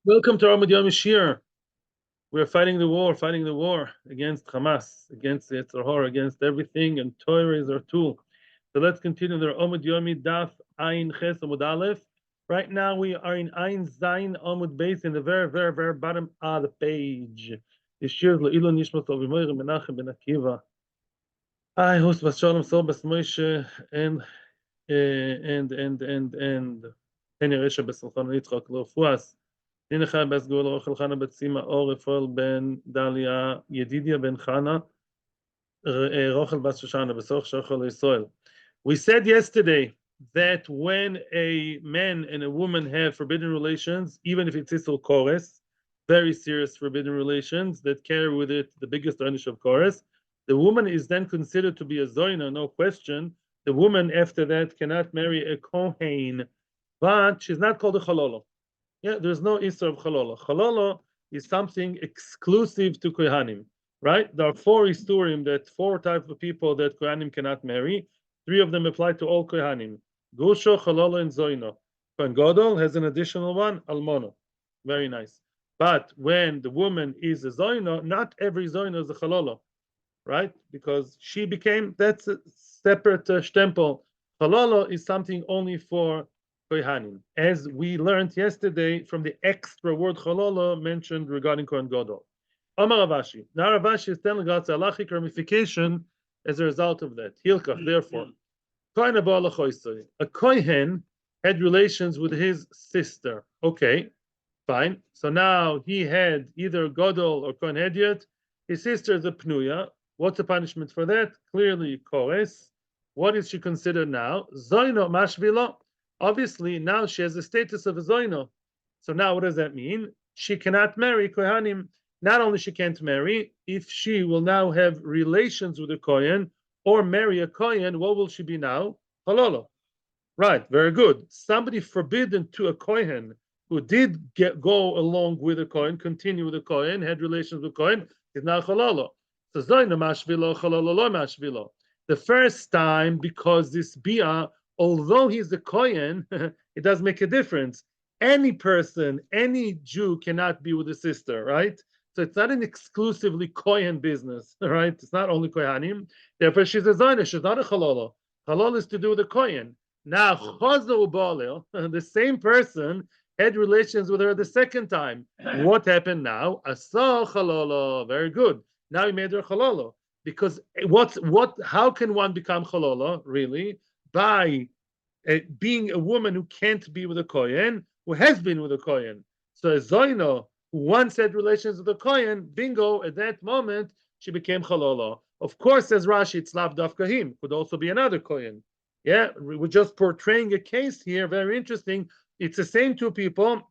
Welcome to Amud Yomi Shiur. We're fighting the war against Hamas, against the Yetzer Hara, against everything, and Torah is our tool. So let's continue the Amud Yomi Daf Ayin Ches Amud Aleph. Right now we are in Ayin Zayin Amud Beis in the very bottom of the page. The Shiur Le'ilu Nishmat Avi Meir Menachem Ben Akiva. I host Vashalom Sol Bas Moshe and Tanya Resha Besalchon Yitzchak Lo Fuas. Nincha Bas Gol Rochel Chana Betzima Or Efol Ben Dalia Yedidia Ben Chana Rochel Bas Shoshana Besoch Shochel Yisrael. We said yesterday that when a man and a woman have forbidden relations, even if it's Issur Kores, very serious forbidden relations that carry with it the biggest einish of Kores, the woman is then considered to be a zoina, no question. The woman after that cannot marry a kohen, but she's not called a chalolo. Yeah, there's no isur of chalolo. Chalolo is something exclusive to kohanim, right? There are four isurim, that four types of people that kohanim cannot marry. Three of them apply to all kohanim: gusho, chalolo, and zoino. Kohen gadol has an additional one, almono. Very nice. But when the woman is a zoino, not every zoino is a chalolo, right? Because she became, that's a separate stempel. Chalolo is something only for kohanim, as we learned yesterday from the extra word chalolo mentioned regarding Kohen Gadol. Amar Ravashi. Now Ravashi is telling us a halachic ramification as a result of that. Hilkach, therefore, a kohen had relations with his sister. Okay, fine. So now he had either Gadol or Kohen Hediot. His sister is a pnuya. What's the punishment for that? Clearly, kores. What is she considered now? Zoino mashvilo. Obviously, now she has the status of a zoino. So now what does that mean? She cannot marry kohanim. Not only she can't marry, if she will now have relations with a kohen or marry a kohen, what will she be now? Halolo. Right, very good. Somebody forbidden to a kohen who did go along with a kohen, continue with a kohen, had relations with a kohen, is now halolo. So zoino mashvilo, halolo lo mashvilo. The first time, because this bia, although he's a kohen, it does make a difference. Any person, any Jew cannot be with a sister, right? So it's not an exclusively kohen business, right? It's not only kohanim. Therefore, she's a zoina. She's not a halolo. Halol is to do with a kohen. Now, chozo ubalil, the same person had relations with her the second time. What happened now? Asa halolo. Very good. Now he made her halolo. Because how can one become halolo, really? By being a woman who can't be with a kohen, who has been with a kohen. So a zoino who once had relations with a kohen, bingo, at that moment, she became halolo. Of course, says Rashi, it's lav dafka him, could also be another kohen. Yeah, we're just portraying a case here, very interesting. It's the same two people,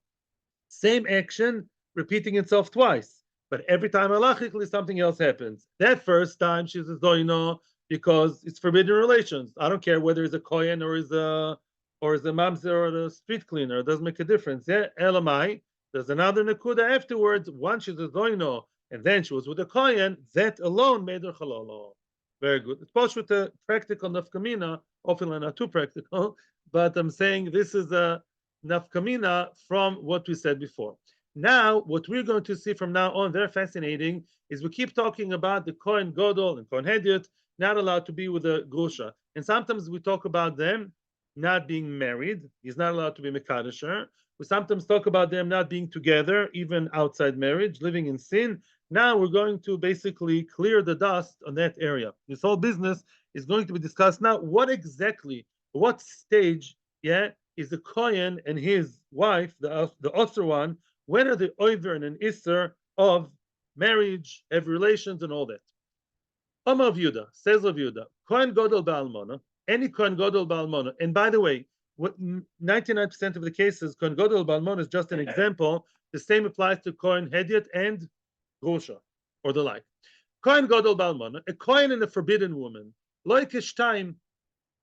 same action, repeating itself twice. But every time halachically something else happens. That first time she's a zoino because it's forbidden relations. I don't care whether it's a kohen or is a mamzer or a street cleaner. It doesn't make a difference. Yeah, elamai. There's another nakuda afterwards. Once she's a zoino and then she was with a kohen, that alone made her halolo. Very good. It's both with the practical nafkamina, often not too practical, but I'm saying this is a nafkamina from what we said before. Now, what we're going to see from now on, very fascinating, is we keep talking about the Kohen Gadol and Kohen Hediot not allowed to be with a grusha. And sometimes we talk about them not being married. He's not allowed to be Mekadesher. We sometimes talk about them not being together, even outside marriage, living in sin. Now we're going to basically clear the dust on that area. This whole business is going to be discussed now. What exactly, what stage, is the Kohen and his wife, the other one, when are the oiver and an isser of marriage, have relations, and all that? Amar of Yuda, says of Yuda, Kohen Gadol Ba'almona, any Kohen Gadol Ba'almona, and by the way, 99% of the cases, Kohen Gadol Ba'almona is just an example. The same applies to Kohen Hediot and Grusha, or the like. Kohen Gadol Ba'almona, a Kohen and a forbidden woman, loikish time,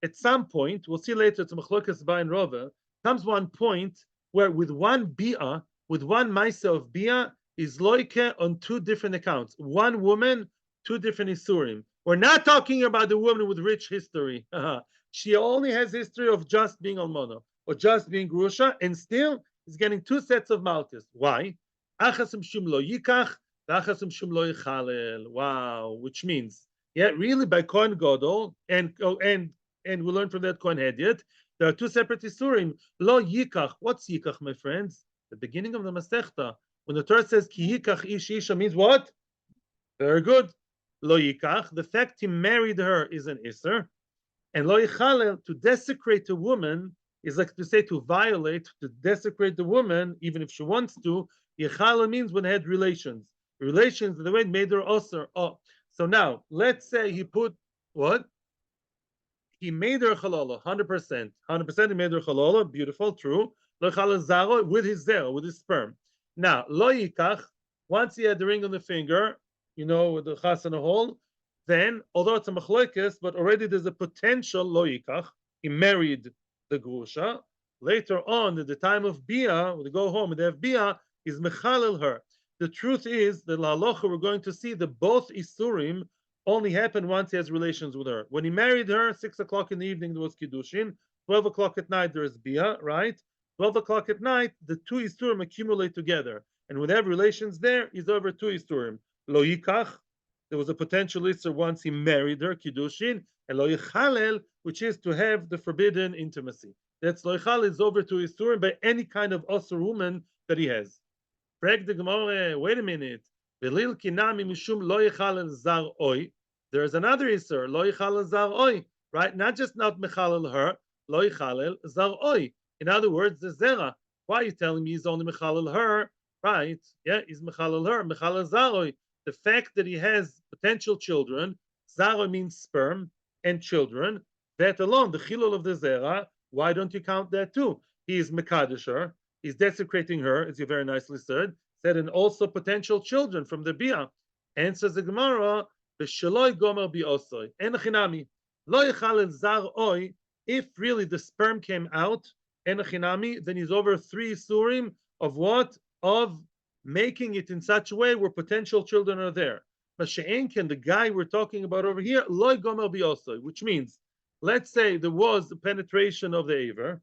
at some point, we'll see later, it's Machlokas Ba and Rova, comes one point where with one Bia, with one Maisa of Bia, is loike on two different accounts. One woman, two different Isurim. We're not talking about the woman with rich history. She only has history of just being Almona or just being Grusha, and still He's getting two sets of malchus. Why? Achasim shum lo yikach, achasim shum lo yichalel. Wow, which means, yeah, really by kohen gadol and we learn from that kohen hedyot, there are two separate isurim. Lo yikach. What's yikach, my friends? The beginning of the Masechta. When the Torah says ki yikach ish isha means what? Very good. Lo yikach. The fact he married her is an isser. And lo yichalel, to desecrate a woman, is like to say to violate, to desecrate the woman, even if she wants to. Yichalel means when they had relations. Relations, the way it made her osir. Oh, so now let's say he put what? He made her halala, 100%. 100% he made her halala, beautiful, true. Lo yichalel zaro with his zero, with his sperm. Now, lo yikach, once he had the ring on the finger, with the chas and a hole, then, although it's a machlokes, but already there's a potential lo yikach. He married the grusha. Later on, at the time of bia, when they go home and they have bia, he's mechalel her. The truth is that la halacha we're going to see that both isurim only happen once he has relations with her. When he married her, 6 o'clock in the evening there was Kiddushin, 12 o'clock at night there is bia, right? 12 o'clock at night, the two isurim accumulate together. And when they have relations there, he's over two isurim. Lo yikach, there was a potential isur once he married her, Kiddushin, and lo yichalel, which is to have the forbidden intimacy. That's lo yichalel is over to isurim by any kind of osur woman that he has. Wait a minute. There is another isur, lo yichalel zar oi, right? Not just not mechalel her, lo yichalel zar oi. In other words, the zera. Why are you telling me he's only mechalel her? Right? Yeah, he's mechalel her, mechalel zar oi. The fact that he has potential children, zara means sperm and children, that alone, the chilul of the zera, why don't you count that too? He is mekadesh her, he's desecrating her, as you very nicely said, and also potential children from the bia. And says the Gemara, "B'shaloi gomer bi'osoi enachinami lo yichalel zar oi." If really the sperm came out, enachinami, then he's over three surim of what? Of making it in such a way where potential children are there. Mashe'enken, the guy we're talking about over here, loy gomer bi'osoi, which means, let's say there was the penetration of the aver,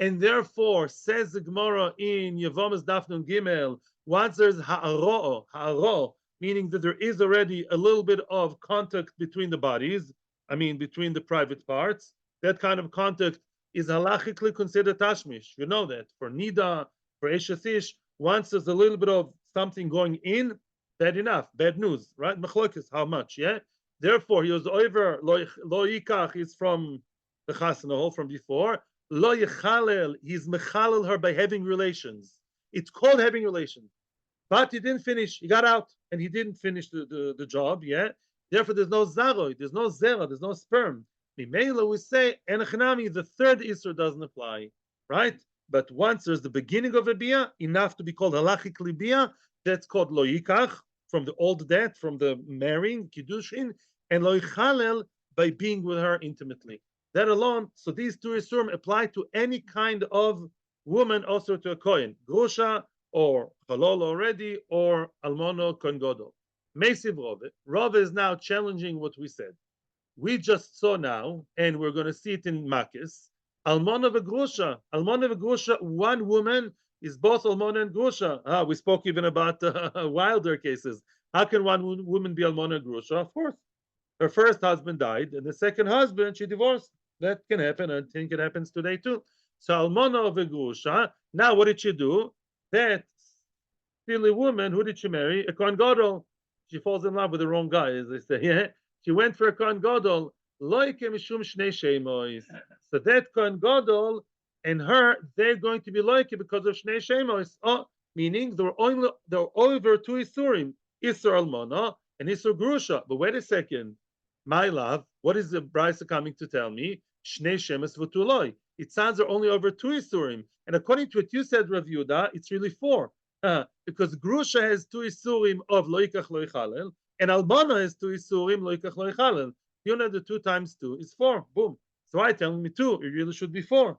and therefore, says the Gemara in Yevomas Daf Nun Gimel, once there's ha'aro, meaning that there is already a little bit of contact between the bodies, between the private parts, that kind of contact is halachically considered tashmish. You know that. For nida, for eshesish, once there's a little bit of something going in, bad enough, bad news, right? Machlokes, how much, yeah? Therefore, he was over, lo yikach is from the chasna from before, lo yichalel, he's mechalel her by having relations. It's called having relations. But he didn't finish, he got out, and he didn't finish the job, yeah? Therefore, there's no zaroid, there's no zera, there's no sperm. Mimela, we say, enachnami, the third isur doesn't apply, right? But once there's the beginning of a bia, enough to be called halachically bia, that's called lo yikach, from the old debt, from the marrying, kiddushin, and lo yichalel, by being with her intimately. That alone, so these two isurim apply to any kind of woman, also to a kohen, grusha, or halol already, or almono kohen gadol. Mesiv Rove. Rove is now challenging what we said. We just saw now, and we're going to see it in Makis, Almona v'grusha. Almona v'grusha, one woman is both Almona and Grusha. We spoke even about wilder cases. How can one woman be Almona and Grusha? Of course. Her first husband died, and the second husband, she divorced. That can happen. I think it happens today too. So Almona v'grusha. Now, what did she do? That silly woman, who did she marry? A kohen gadol. She falls in love with the wrong guy, as they say. Yeah? She went for a kohen gadol. Loike mishum shnei shemois. So that kohen gadol and her, they're going to be loike because of shnei shemois. Oh, meaning there are over two isurim, isur almana and isur grusha. But wait a second, my love, what is the brisa coming to tell me? Shnei shemois v'tuloi. It sounds there are only over two isurim, and according to what you said, Rav Yehuda, it's really four. Because grusha has two isurim of loikach loichalel, and almana has two isurim loikach loichalel. You know the 2 times 2 is 4. Boom. So why telling me 2? It really should be 4.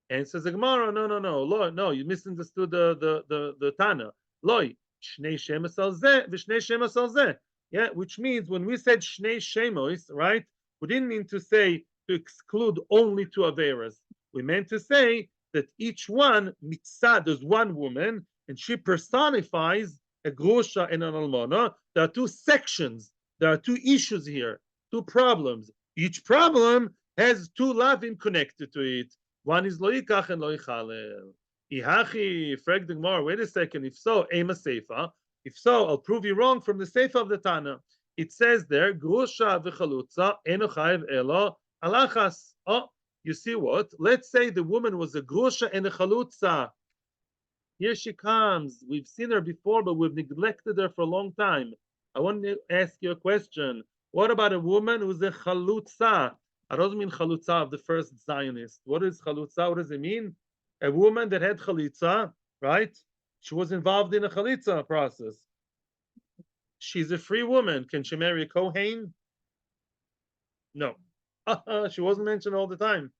And says the Gemara, no, you misunderstood the Tana. Loi, shnei shemas al zeh, v'shnei shemas al zeh. Yeah, which means when we said shnei shemos, right, we didn't mean to say to exclude only 2 averas. We meant to say that each one, mitzad, there's one woman, and she personifies a grusha and an almana. There are two sections. There are two issues here, two problems. Each problem has two lavim connected to it. One is lo yikach and lo yichalel. Ihachi, frag the Gemara, wait a second. If so, ema seifa. If so, I'll prove you wrong from the seifa of the Tana. It says there, grusha v'chalutza eno chayev elo alachas. Oh, you see what? Let's say the woman was a grusha and a chalutza. Here she comes. We've seen her before, but we've neglected her for a long time. I want to ask you a question. What about a woman who's a chalutza? I don't mean chalutza of the first Zionist. What is chalutza? What does it mean? A woman that had chalitza, right? She was involved in a chalitza process. She's a free woman. Can she marry a kohen? No. She wasn't mentioned all the time.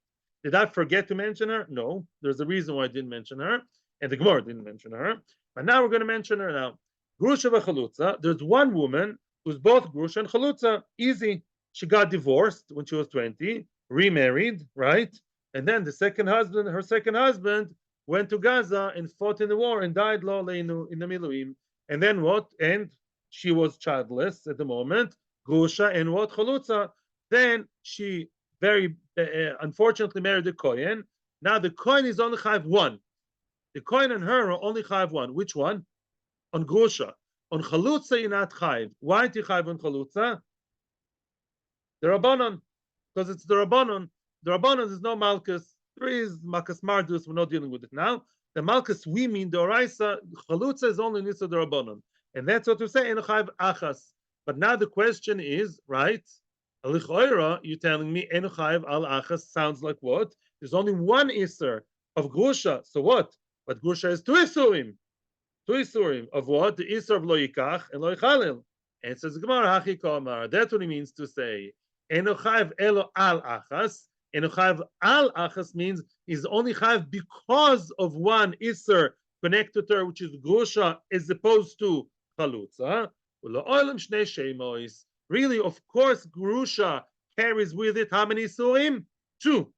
Did I forget to mention her? No. There's a reason why I didn't mention her. And the Gemara didn't mention her. But now we're going to mention her now. Grusha v'chalutza. There's one woman who's both grusha and chalutza. Easy. She got divorced when she was 20, remarried, right? And then her second husband, went to Gaza and fought in the war and died lo leinu in the Miluim. And then what? And she was childless at the moment. Grusha and what? Chalutza. Then she very unfortunately married a kohen. Now the kohen is only chayav one. The kohen and her are only chayav one. Which one? On grusha. On chalutza you're not chayav. Why do you chayav on chalutza? The Rabbanon, because it's the Rabbanon. The Rabbanon is no Malkus. There is Malkus Mardus. We're not dealing with it now. The Malkus we mean the Oraisa. Chalutza is only Nisa the Rabbanon, and that's what we say in Chayav Achas. But now the question is, right? Alichoira, you're telling me Enu Chayav Al Achas sounds like what? There's only one Isser of Grusha. So what? But Grusha is two Isurim. Two Isurim of what? The Isser of Lo Yikach and Lo Yichalil. And says Gemara Hachi Komar. That's what he means to say. Enu Chayav Elo Al Achas. Enu Chayav Al Achas means he's only Chayav because of one Isser connected to her, which is Grusha, as opposed to Chalutza. Really, of course, Grusha carries with it how many Isurim? Two.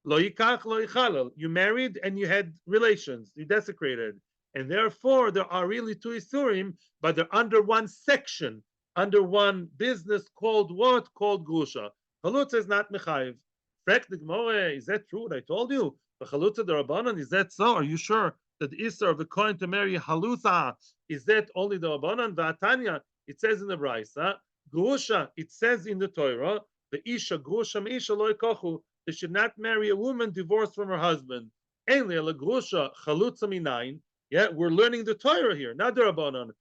Lo Yikach, Lo Yichalel. You married and you had relations. You desecrated. And therefore, there are really two Isurim, but they're under one section, under one business called what? Called Grusha. Chalutza is not Mechayiv. Frek the Gemara, is that true what I told you? The Chalutza the Rabbanan, is that so? Are you sure that the Isser of the kohen to marry Halutha, is that only the Rabbanan? V'atanya, it says in the Braisa, Grusha, it says in the Torah, the Isha, Grusha me'isha lo yikochu, they should not marry a woman divorced from her husband. Only la Grusha, Chalutza minayin. Yeah, we're learning the Torah here, not the Rabbanan.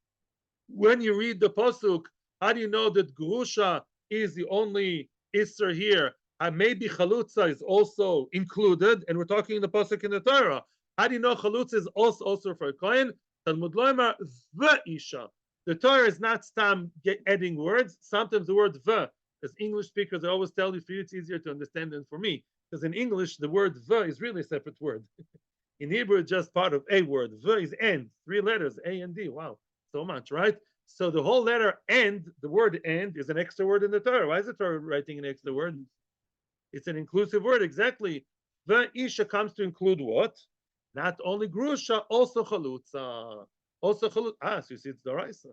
When you read the Pasuk, how do you know that Grusha is the only Isser here? Maybe Chalutza is also included, and we're talking in the Pasuk in the Torah. How do you know Chalutza is also for a kohen? Talmud Loimar v'isha. The Torah is not adding words. Sometimes the word v, as English speakers, I always tell you, for you it's easier to understand than for me. Because in English, the word v is really a separate word. In Hebrew, it's just part of a word. V is and, 3 letters, A and D. Wow, so much, right? So the whole letter and, the word and, is an extra word in the Torah. Why is the Torah writing an extra word? It's an inclusive word, exactly. The Isha comes to include what? Not only Grusha, also Chalutza. Also Chalutza. So you see, it's the Raisa.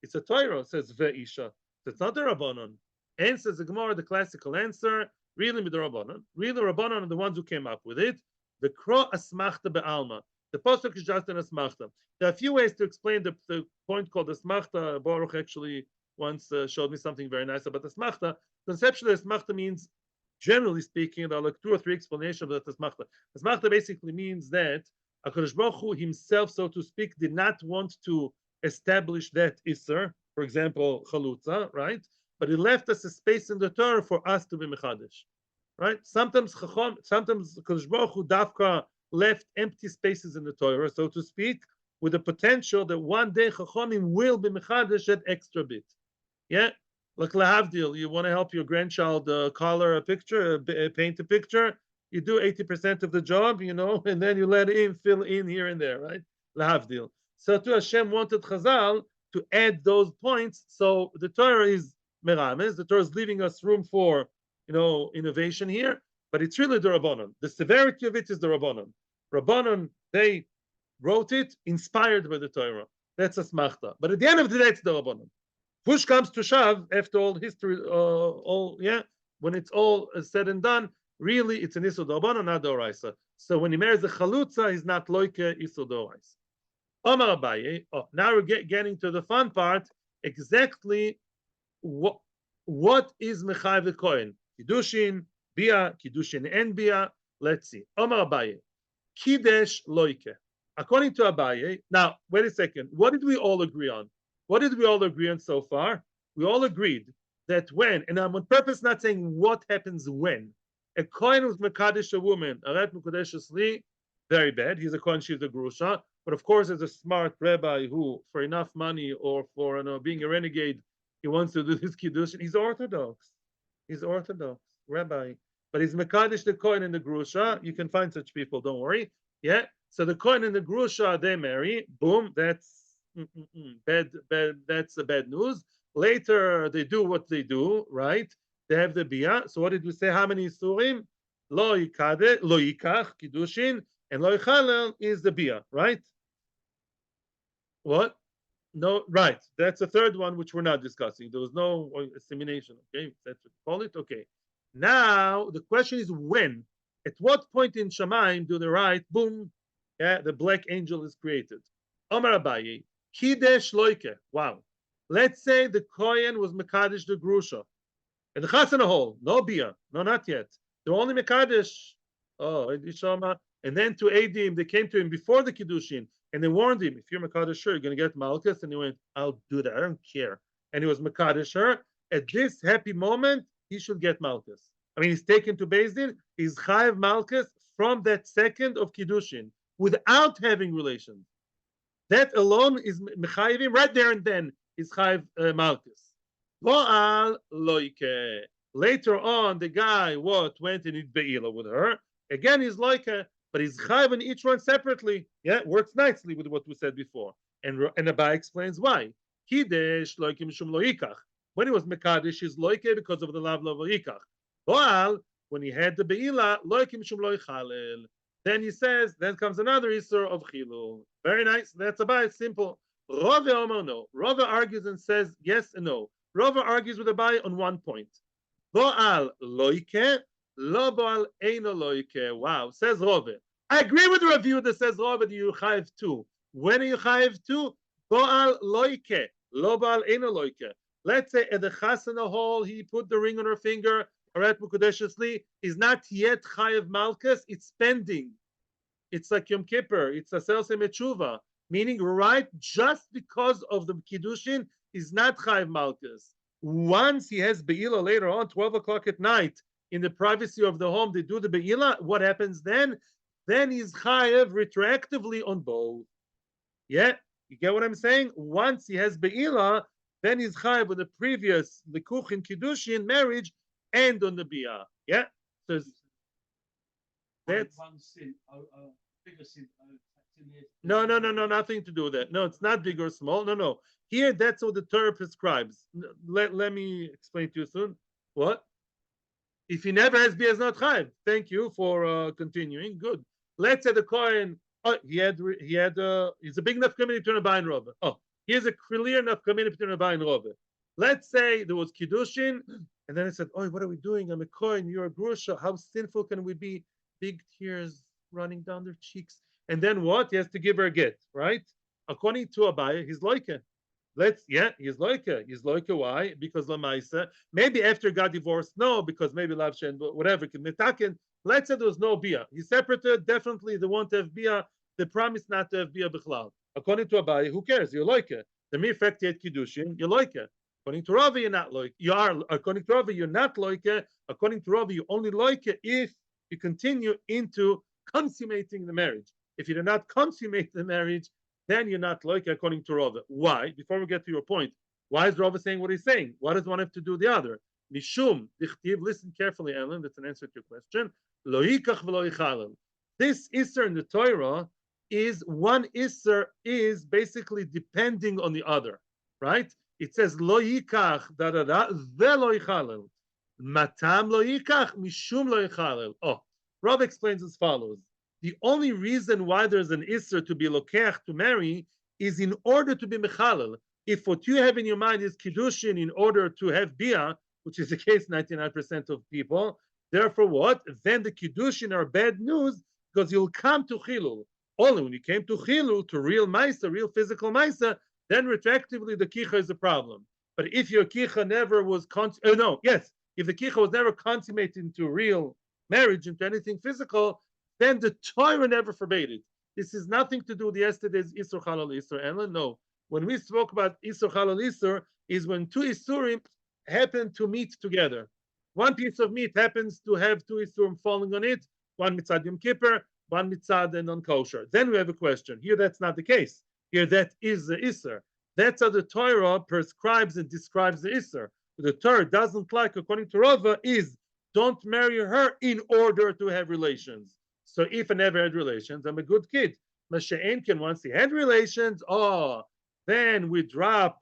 It's a Torah, it says Ve Isha. So it's not the Rabbanon. And says the Gemara, the classical answer, really with the Rabbanon. Really, the Rabbanon are the ones who came up with it. The Kro Asmachta Be'alma. The Pasuk is just an Asmachta. There are a few ways to explain the point called Asmachta. Baruch actually once showed me something very nice about Asmachta. Conceptually, Asmachta means, generally speaking, there are like 2 or 3 explanations of the Tasmachta. Tasmachta basically means that HaKadosh Baruch Hu himself, so to speak, did not want to establish that Isser, for example, Chalutza, right? But he left us a space in the Torah for us to be Mechadish, right? Sometimes HaKadosh Baruch Hu Dafka left empty spaces in the Torah, so to speak, with the potential that one day Chachamim will be Mechadish that extra bit. Yeah? Like lahavdil, you want to help your grandchild color a picture, paint a picture. You do 80% of the job, and then you let him fill in here and there, right? Lahavdil. So to Hashem wanted Chazal to add those points. So the Torah is merames. The Torah is leaving us room for, innovation here. But it's really the Rabbanon. The severity of it is the Rabbanon. Rabbanon, they wrote it inspired by the Torah. That's a smachta. But at the end of the day, it's the Rabbanon. Push comes to shove, after all history, when it's all said and done, really it's an Isur Rabbanon, not the Oraisa. So when he marries a Chalutza, he's not Loike Isur Oraisa. Omar Abaye, now we're getting to the fun part, exactly what is Mechayev the Kohen? Kiddushin, Bia, Kiddushin and Bia. Let's see. Omar Abaye, Kiddush Loike. According to Abaye, now wait a second. What did we all agree on? What did we all agree on so far? We all agreed that when, and I'm on purpose not saying what happens when, a Kohen was Mekadesh a woman, Aret Mekadesh Li, very bad. He's a Kohen, she's a Grusha. But of course, there's a smart rabbi who, for enough money or for being a renegade, he wants to do this Kiddushin. He's Orthodox. He's Orthodox, rabbi. But he's Mekadesh the Kohen and the Grusha. You can find such people, don't worry. Yeah. So the Kohen and the Grusha, they marry. Boom. That's bad. That's a bad news. Later, they do what they do, right? They have the Bia. So what did we say? How many Isurim? Lo Yikade, Lo Yikach, Kiddushin, and Lo Yichalel is the Bia, right? What? No, right. That's the third one, which we're not discussing. There was no assimilation. Okay, that's what you call it. Okay. Now the question is when. At what point in Shemaim do they write? Boom. Yeah, the black angel is created. Omar Abaye, Kiddush Loike. Wow. Let's say the Kohen was Mekadesh the Grusha. And the Chas in a hole. No Bia. No, not yet. They're only Mekadesh. Oh, and then to Adim, they came to him before the Kiddushin. And they warned him, if you're Mekadesh, sure, you're going to get Malchus. And he went, I'll do that. I don't care. And he was Mekadesh her. At this happy moment, he should get Malchus. I mean, he's taken to Beis Din. He's Chayev Malchus from that second of Kiddushin without having relations. That alone is Mechayevim right there and then is Chayev Malchus. Lo'al Loike. Later on, the guy went and did Be'ila with her. Again, he's Loike. But he's chayiv in each one separately. Yeah, works nicely with what we said before. And Abai explains why. Kiddush loikim shum loikach. When he was mekadesh, he's loike because of the love loikach. While when he had the beila, loikim shum loichalel. Then he says, then comes another isur of chilul. Very nice. That's Abai. Simple. Rove Omer no. Rove argues and says yes and no. Rove argues with Abai on one point. Bo'al loike. Lo boal eino loike. Wow, says Rove. I agree with the review that says Rove that you chayiv too. When are you chayiv too? Boal loike. Lo boal eino loike. Let's say at the chasana hall he put the ring on her finger. Aret mukadeshesli is not yet chayiv malchus. It's pending. It's like Yom Kippur. It's a selse mechuva, meaning right just because of the kiddushin is not chayiv malchus. Once he has beila later on, 12 o'clock at night. In the privacy of the home, they do the be'ila. What happens then? Then he's chayev retroactively on both. Yeah, you get what I'm saying? Once he has be'ila, then he's chayev with the previous likuch in kiddushin marriage and on the bia. Yeah, so that's bigger sin. No, nothing to do with that. No, it's not big or small. No. Here, that's what the Torah prescribes. Let me explain to you soon. What? If he never has bia, not chayiv. Thank you for continuing. Good. Let's say the Kohen. Oh, he's a big enough community between Abai and Rove. Oh, here's a clear enough community between Abai and Rove. Let's say there was kiddushin, and then it said, "Oh, what are we doing? I'm a Kohen. You're a grusha. How sinful can we be?" Big tears running down their cheeks. And then what? He has to give her a get, right? According to Abai, he's loike. He's loike. He's loike. Why? Because lamaisa. Maybe after he got divorced, no, because maybe lavshen, whatever. Let's say there was no bia. He separated. Definitely, they want to have bia. They promise not to have bia bichlal. According to Abai, who cares? You're loike. The mere fact you had kiddushin, you're loike. According to Rava, you're not loike. You are. According to Rava, you're not loike. According to Rava, you only loike if you continue into consummating the marriage. If you do not consummate the marriage, then you're not loike according to Rava. Why? Before we get to your point, why is Rava saying what he's saying? Why does one have to do the other? Mishum dichtiv. Listen carefully, Ellen. That's an answer to your question. Lo yikach v'lo yichalel. This isser in the Torah is one isser is basically depending on the other, right? It says lo yikach da da da v'lo yichalel. Matam lo yikach mishum lo yichalel. Oh, Rava explains as follows. The only reason why there's an isser to be lokeach to marry is in order to be mechalel. If what you have in your mind is kiddushin in order to have bia, which is the case 99% of people, therefore what? Then the kiddushin are bad news because you'll come to chilul. Only when you came to chilul, to real maisa, real physical maisa, then retroactively the kicha is a problem. But if your kicha never was if the kicha was never consummated into real marriage, into anything physical, then the Torah never forbade it. This is nothing to do with yesterday's Isur Chalal Isur Ellen. No. When we spoke about Isur Chalal Isur, is when two Isurim happen to meet together. One piece of meat happens to have two Isurim falling on it, one mitzad Yom Kippur, one mitzad and non-kosher. Then we have a question. Here that's not the case. Here that is the Isur. That's how the Torah prescribes and describes the Isur. The Torah doesn't like, according to Rava, is don't marry her in order to have relations. So if I never had relations, I'm a good kid. Masha'enkin, once he had relations, then we drop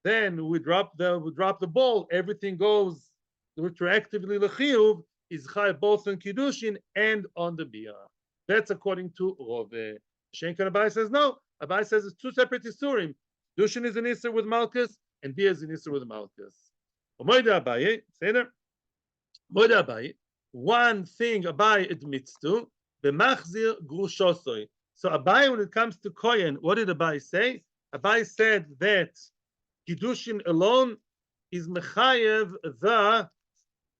the ball. Everything goes retroactively lechiyuv, is chai both on kiddushin and on the bia. That's according to Rove. Shenkan Abai says no. Abai says it's two separate isurim. Kiddushin is an isur with malchus, and bia is an isur with malchus. Omoida Abaye, say there. Omoida Abaye. One thing Abai admits to, the machzir grushosoi. So Abai, when it comes to kohen, what did Abai say? Abai said that kiddushin alone is mechayev the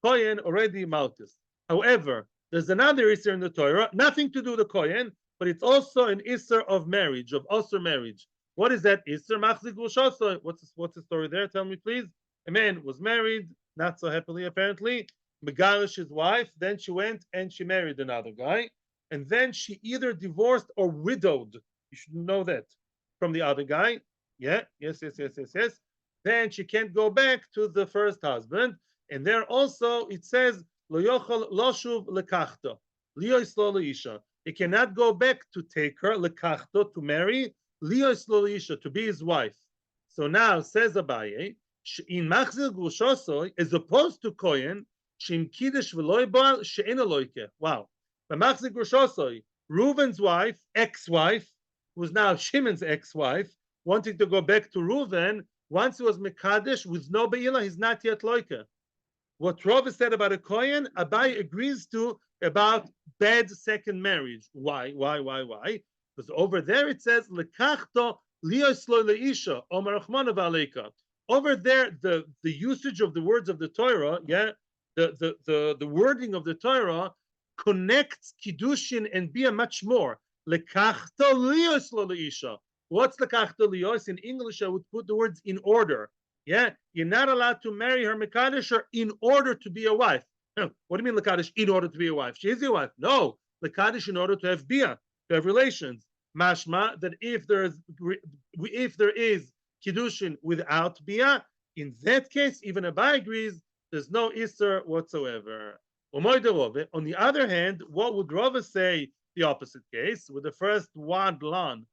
kohen already malchus. However, there's another isser in the Torah, nothing to do with the kohen, but it's also an isser of marriage, of osur marriage. What is that isser? Machzir grushosoi. What's the story there? Tell me, please. A man was married, not so happily apparently. Megarish his wife, then she went and she married another guy, and then she either divorced or widowed. You should know that from the other guy. Yeah, yes. Then she can't go back to the first husband, and there also it says lo yochel loshuv lekachto liyos lo leisha. He cannot go back to take her lekachto to marry liyos lo leisha to be his wife. So now says Abaye in machzir grushoso as opposed to kohen. Wow. But Machzik Grushosoi, Reuven's wife, ex-wife, who's now Shimon's ex-wife, wanting to go back to Reuven, once he was Mekadesh with no Be'ilah, he's not yet Loika. What Rov said about a Kohen, Abai agrees to about bad second marriage. Why? Because over there it says, Lekachto lioslo leisha, Omar Achmanav Aleika. Over there, the usage of the words of the Torah, the wording of the Torah connects kiddushin and bia much more. Lekachto lios lo leisha. What's lekachto lios? In English, I would put the words in order. Yeah, you're not allowed to marry her mekadesh in order to be a wife. No. What do you mean lekadesh in order to be a wife? She is your wife. No, lekadesh in order to have bia, to have relations. Mashma that if there is kiddushin without bia, in that case, even Abai agrees. There's no Isser whatsoever. On the other hand, what would Rava say the opposite case with the first one lan?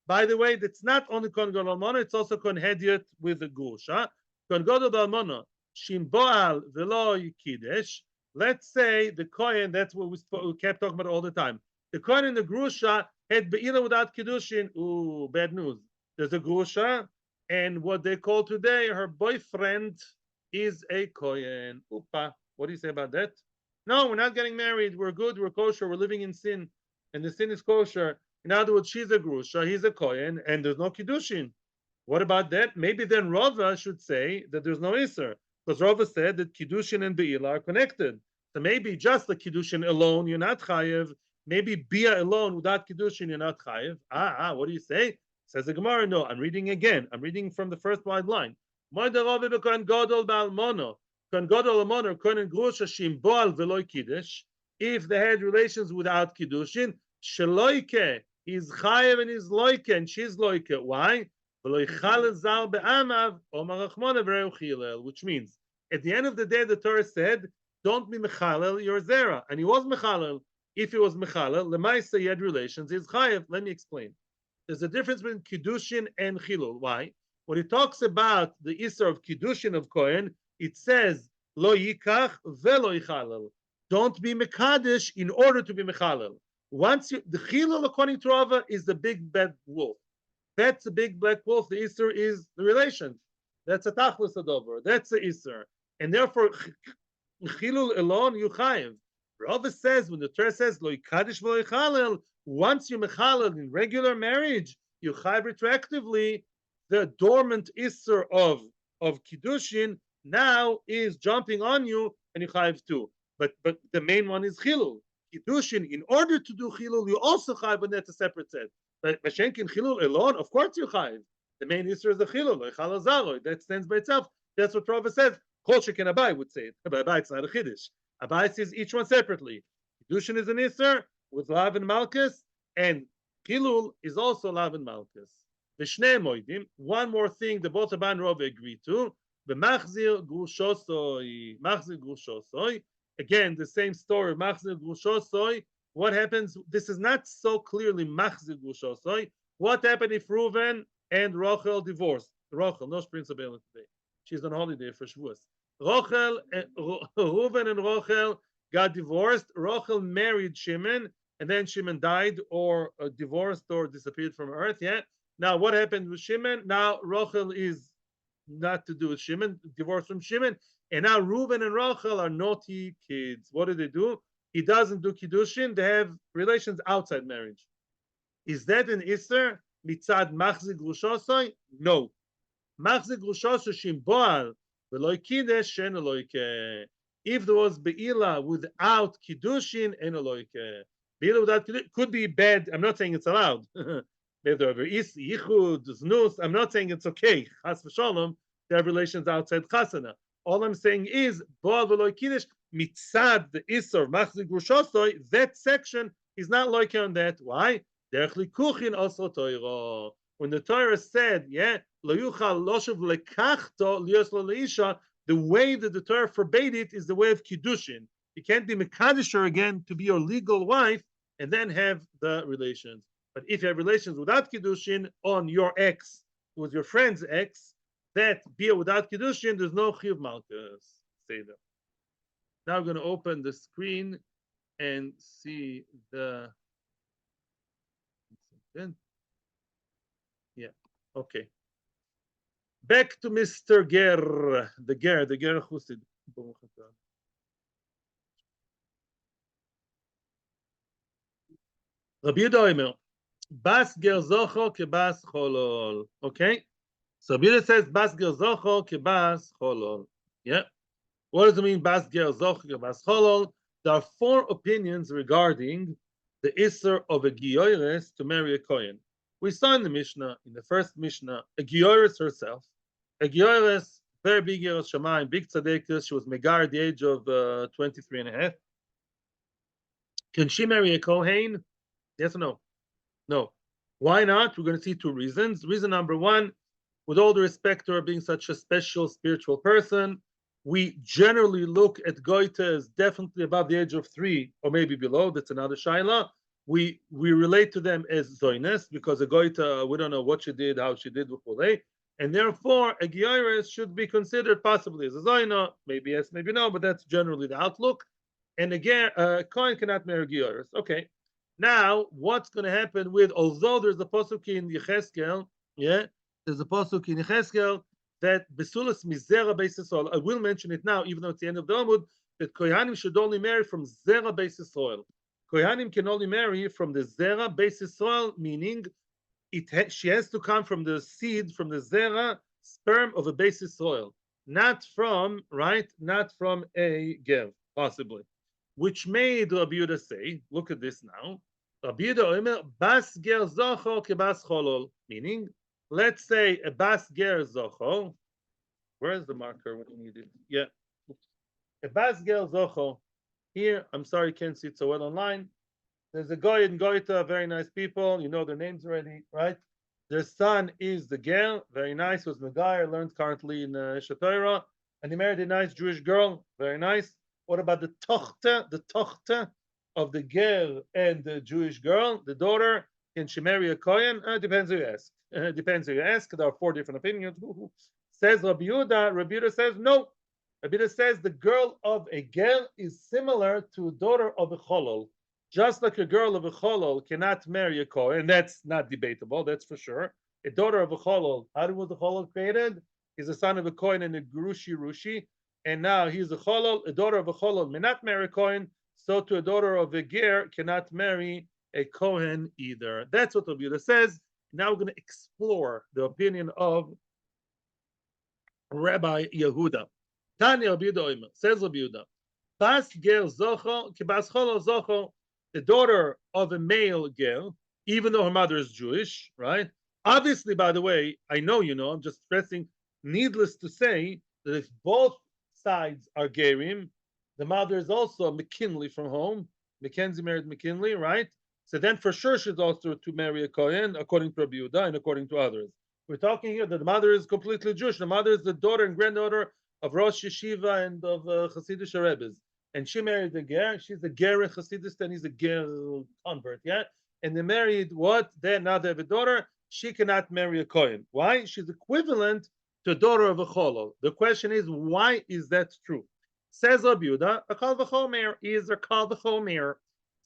By the way, that's not only kohen gadol almona, it's also kohen hediot with the grusha. Kohen gadol almona shim boal velo yikidesh. Let's say the kohen, that's what we kept talking about all the time. The kohen and the grusha had be'ilah without kiddushin. Ooh, bad news. There's a grusha. And what they call today, her boyfriend is a kohen. Upa. What do you say about that? No, we're not getting married. We're good. We're kosher. We're living in sin. And the sin is kosher. In other words, she's a grusha, he's a kohen, and there's no kiddushin. What about that? Maybe then Rava should say that there's no isser. Because Rava said that kiddushin and be'ilah are connected. So maybe just the kiddushin alone, you're not chayev. Maybe bia alone without kiddushin, you're not chayev. What do you say? Says the Gemara, no, I'm reading again. I'm reading from the first wide line. If they had relations without kiddushin, sheloike, he's chayev and he's loike, and she's loike. Why? Which means, at the end of the day, the Torah said, don't be mechalel your zera. And he was mechalel. If he was mechalel, lemaisa he had relations, he's chayev. Let me explain. There's a difference between kiddushin and chilul. Why? When it talks about the isser of kiddushin of kohen, it says lo yikach velo yichalel. don't be mekadesh in order to be mechalel. Once the chilul according to Rava is the big bad wolf. That's a big black wolf. The isser is the relation. That's a tachlis adover. That's the isser, and therefore chilul alone you chayiv. Rava says when the Torah says lo yikadesh v'lo yichalel, once you mechalel in regular marriage, you chayiv retroactively. The dormant isser of kiddushin now is jumping on you, and you chayiv too. But the main one is chilul. Kiddushin, in order to do chilul, you also chayiv, but that's a separate set. But Mashenkin chilul alone, of course you chayiv. The main isser is the chilul, echal azaroi. That stands by itself. That's what Rava says. Kol shekin Abai would say it. But Abai, it's not a chiddush. Abai says each one separately. Kiddushin is an isser with lav and malchus, and chilul is also lav and malchus. The shnei moedim. One more thing the both Abai and Rava agree to. The machzir grushosoi. Machzir grushosoi. Again, the same story. Machzir grushosoi. What happens? This is not so clearly machzir grushosoi. What happened if Reuven and Rachel divorced? Rachel, no principal today. She's on holiday for Shavuos. Reuven and Rachel got divorced. Rachel married Shimon, and then Shimon died or divorced or disappeared from earth. Yeah. Now, what happened with Shimon? Now, Rachel is not to do with Shimon, divorced from Shimon, and now Reuven and Rachel are naughty kids. What do? He doesn't do kiddushin. They have relations outside marriage. Is that an isser mitzad machzik grushosoi? No. Machzik grushosoi shim boal v'loy kiddush shen eloike. If there was beila without kiddushin, en eloike. Beila without kiddushin could be bad. I'm not saying it's allowed. I'm not saying it's okay. Chas v'shalom, they have relations outside chasana. All I'm saying is, boal v'loy kiddush mitzad the isser machzik grushosoi. That section is not like on that. Why? When the Torah said, yeah, the way that the Torah forbade it is the way of kiddushin. You can't be mekadisher again to be your legal wife and then have the relations. But if you have relations without kiddushin on your ex, with your friend's ex, that beer without kiddushin, there's no chiyuv malchus. Say that. Now I'm going to open the screen and see the. Yeah. Okay. Back to Mr. Ger, the Ger Chusid. Rabbi Yehuda Omer, Bas Ger Zocho ke Bas Cholol. Okay. So Rabbi Yehuda says Bas Ger Zocho ke Bas Cholol. Yeah. What does it mean Bas Ger Zocho ke Bas Cholol? There are 4 opinions regarding the isser of a giores to marry a kohen. We saw in the Mishnah, in the first Mishnah, a giores herself. A giores, very big Yeros Shamayim, big tzaddikus. She was megar at the age of 23 and a half. Can she marry a kohen? Yes or no? No. Why not? We're going to see 2 reasons. Reason number 1, with all the respect to her being such a special spiritual person, we generally look at goita as definitely above the age of 3 or maybe below. That's another shaila. We relate to them as zoines because a goita, we don't know what she did, how she did, and therefore a giores should be considered possibly as a zoina. Maybe yes, maybe no, but that's generally the outlook. And again, a kohen cannot marry giores. Okay. Now, what's going to happen with? Although there's a pasuk in Yecheskel, yeah, there's a pasuk in Yecheskel that besulas mizera basis oil. I will mention it now, even though it's the end of the Amud, that kohanim should only marry from zera basis oil. Kohanim can only marry from the zera basis soil, meaning she has to come from the seed, from the zera sperm of a basis soil, not from a ger, possibly. Which made Rabbi Yehuda say, look at this now. Rabbi Yehuda omer bas ger zocho ke bas cholol, meaning, let's say a bas ger zocho. Where's the marker when you need it? Yeah, a bas ger zocho. Here, I'm sorry, can't see it so well online. There's a Goy and Goita, very nice people. You know their names already, right? Their son is the Ger, very nice, was Megayer, learns currently in Shatira, and he married a nice Jewish girl, very nice. What about the Tochter of the Ger and the Jewish girl, the daughter? Can she marry a Kohen? Depends who you ask. Depends who you ask. There are 4 different opinions. Says Rabbi Yehuda. Rabbi Yehuda says no. Rabbi Yehuda says the girl of a ger is similar to a daughter of a cholol. Just like a girl of a cholol cannot marry a kohen, and that's not debatable, that's for sure. A daughter of a cholol, how was the cholol created? He's a son of a kohen and a grushi rushi, and now he's a cholol. A daughter of a cholol may not marry a kohen, so to a daughter of a ger cannot marry a kohen either. That's what Rabbi Yehuda says. Now we're going to explore the opinion of Rabbi Yehuda. Tanya Rabbi Yehuda Omer, says Rabbi Yehuda, Bas ger zocho, ki bas cholol zocho, the daughter of a male girl, even though her mother is Jewish, right? Obviously, by the way, I know you know, I'm just stressing, needless to say, that if both sides are gerim, the mother is also McKinley from home. Mackenzie married McKinley, right? So then for sure she's also to marry a Kohen, according to Rabbi Yehuda and according to others. We're talking here that the mother is completely Jewish. The mother is the daughter and granddaughter of Rosh Yeshiva and of Hasidic Rebbes. And she married a ger. She's a ger Hasidist, and he's a ger convert. Yeah, and they married what? Then now they have a daughter. She cannot marry a kohen. Why? She's equivalent to a daughter of a cholol. The question is, why is that true? Says Rabbi Yehuda, a kal v'chomer is a kal v'chomer.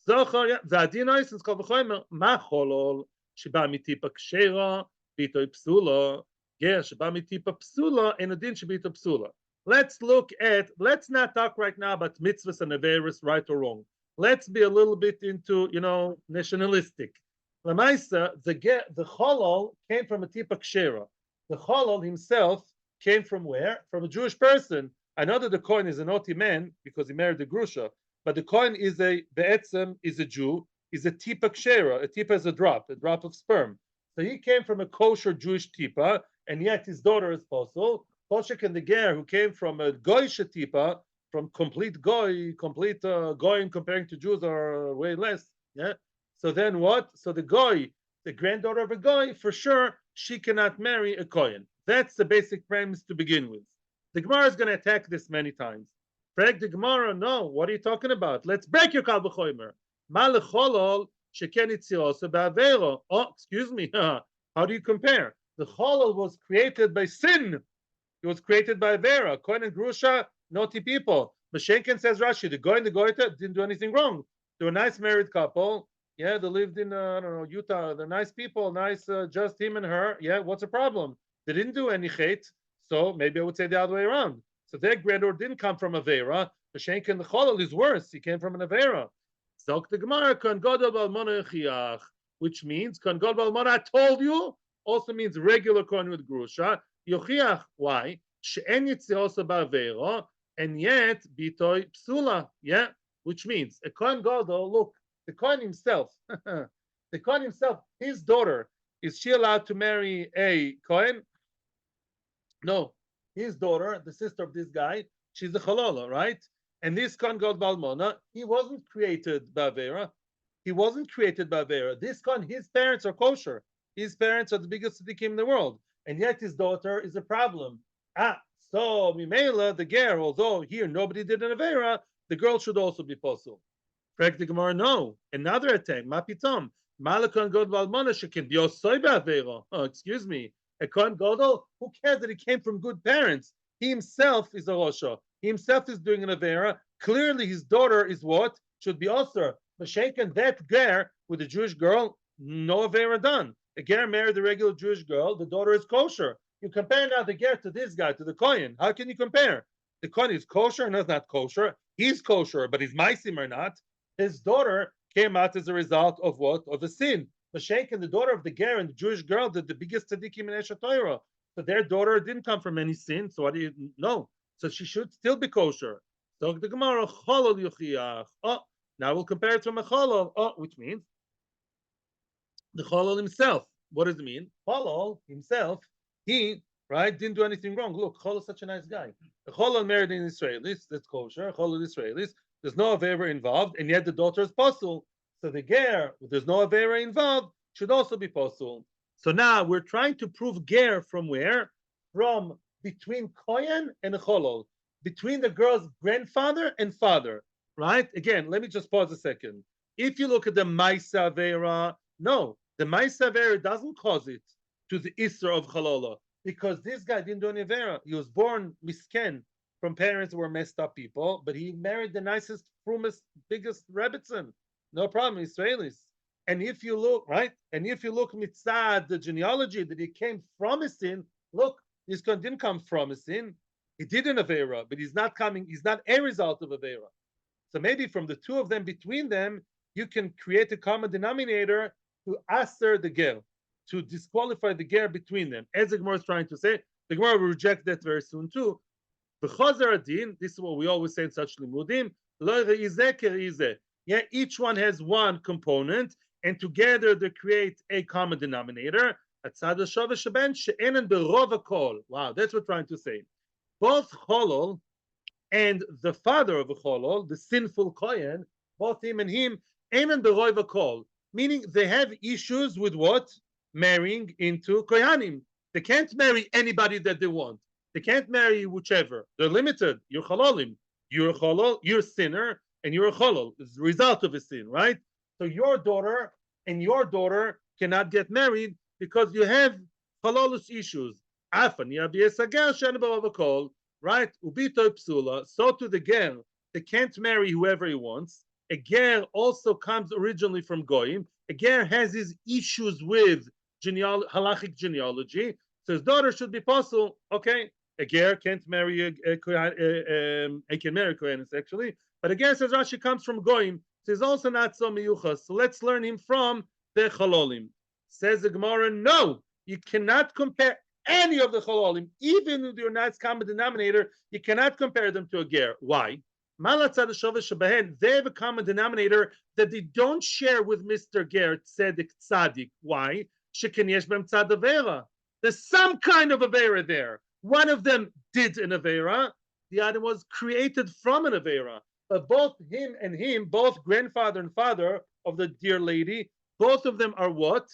Zochar v'adinois is kal v'chomer ma cholol sheba mitipa kshera bito psula ger sheba mitipa psula and adin shebito psula. Let's not talk right now about mitzvahs and averis, right or wrong. Let's be a little bit into, nationalistic. Lamaisa, the cholol came from a tipa kshera. The cholol himself came from where? From a Jewish person. I know that the kohen is an oti man because he married the grusha, but the kohen is a Jew, is a tipa kshera. A tipa is a drop of sperm. So he came from a kosher Jewish tipa, and yet his daughter is possible. Koshek and the ger, who came from a goy shetipa, from complete goyim comparing to Jews are way less. Yeah. So then what? So the goy, the granddaughter of a goy, for sure she cannot marry a kohen. That's the basic premise to begin with. The Gemara is going to attack this many times. Frag the Gemara, no, what are you talking about? Let's break your kal v'chomer. Ma lecholol sheken itzirose ba'avero. Oh, excuse me. How do you compare? The cholol was created by sin. It was created by Vera. Kohen and Grusha, naughty people. Mashenkin says Rashi, the Goy and the Goyta didn't do anything wrong. They were a nice married couple. Yeah, they lived in, Utah. They're nice people, nice, just him and her. Yeah, what's the problem? They didn't do any hate. So maybe I would say the other way around. So their granddaughter didn't come from Avera. Mashenkin the Cholol is worse. He came from an Avera. Zok the Gemara, Kon Godol Balmona Chiach, which means, Kon Godol Balmona, I told you, also means regular Kohen with Grusha. Yochiach, why? She'en yitzirose ba'avero, and yet bitoy psula, yeah, which means a kohen gadol. Look, the kohen himself, his daughter, is she allowed to marry a kohen? No, his daughter, the sister of this guy, she's a chalola, right? And this kohen gadol balmona, he wasn't created ba'avera. This kohen, his parents are kosher. His parents are the biggest tzaddikim in the world. And yet his daughter is a problem. So Mimela, the ger, although here nobody did an Avera, the girl should also be possible. Correct the Gemara, no. Another attack, Mapitom. Malakon God Valmona can be Avera. Oh, excuse me. A Kohen Godel, who cares that he came from good parents? He himself is a Rosha. He himself is doing an Avera. Clearly his daughter is what? Should be Osir. But Shaken, that ger with a Jewish girl, no Avera done. A ger married a regular Jewish girl, the daughter is kosher. You compare now the ger to this guy, to the kohen. How can you compare? The kohen is kosher and is not kosher. He's kosher, but he's meisim or not. His daughter came out as a result of what? Of a sin. Mashenkin, the daughter of the ger and the Jewish girl, did the biggest tzaddikim in Eshet Torah. So their daughter didn't come from any sin. So what do you know? So she should still be kosher. So the Gemara, cholol yuchiach. Oh, now we'll compare it to a cholol. Oh, which means the cholol himself. What does it mean? Cholol himself, he didn't do anything wrong. Look, cholol is such a nice guy. The cholol married in Israelis, that's kosher. Cholol Israelis, there's no avera involved, and yet the daughter is possible. So the ger, there's no avera involved, should also be possible. So now we're trying to prove ger from where? From between kohen and a cholol, between the girl's grandfather and father. Right? Again, let me just pause a second. If you look at the Maisa Avera, no, the Maisa Avera doesn't cause it to the issurey of Chalola because this guy didn't do any Avera. He was born misken from parents who were messed up people, but he married the nicest, frumest, biggest Rebbitzin. No problem, Israelis. And if you look, right, and if you look mitzad, the genealogy that he came from a sin, look, this guy didn't come from a sin. He did an Avera, but he's not a result of Avera. So maybe from the two of them, between them, you can create a common denominator to aser the ger, to disqualify the ger between them. As the Gemara is trying to say, the Gemara will reject that very soon too. B'chozer adin, this is what we always say in such limudim, lo re'izeh ke'izeh. Yeah, each one has one component, and together they create a common denominator. Wow, that's what we're trying to say. Both Cholol and the father of a Cholol, the sinful kohen, both him and him, enan berov kol, meaning they have issues with what? Marrying into kohanim. They can't marry anybody that they want. They can't marry whichever. They're limited. You're chololim. You're a cholol, you're a sinner, and you're a cholol. It's the result of a sin, right? So your daughter and your daughter cannot get married because you have chololus issues. Afan yabiyesager shen berov kol. Right? Ubito psula. So to the ger, they can't marry whoever he wants. A ger also comes originally from goyim. A ger has his issues with halachic genealogy. So his daughter should be possible. Okay, a ger can't marry he can marry kohenis actually, but a ger says Rashi comes from goyim. So he's also not so miyuchas. So let's learn him from the chalolim. Says the Gemara, no, you cannot compare any of the chololim, even with your nice common denominator, you cannot compare them to a ger. Why? They have a common denominator that they don't share with Mr. Ger, Tzedek Tzadik. Why? There's some kind of Avera there. One of them did an Avera, the other was created from an Avera. But both him and him, both grandfather and father of the dear lady, both of them are what?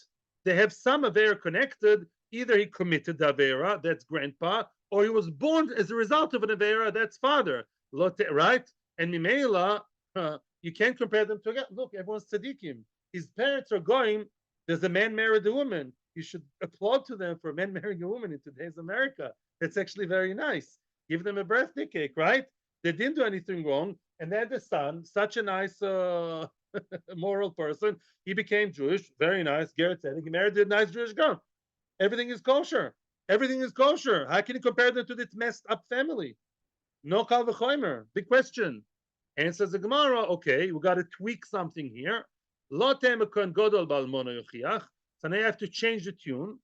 They have some Avera connected. Either he committed the Avera, that's grandpa, or he was born as a result of an Avera, that's father. Right? And Mimela, you can't compare them together. Look, everyone's tzaddikim. His parents are going, there's a man married a woman. You should applaud to them for men marrying a woman in today's America. That's actually very nice. Give them a birthday cake, right? They didn't do anything wrong. And they had the son, such a nice moral person. He became Jewish, very nice. Garrett said he married a nice Jewish girl. Everything is kosher. Everything is kosher. How can you compare them to this messed up family? No kal v'chomer. Big question. Answers the Gemara, okay, we got to tweak something here. Lo tem kohen gadol b'almona yochiach. So now you have to change the tune.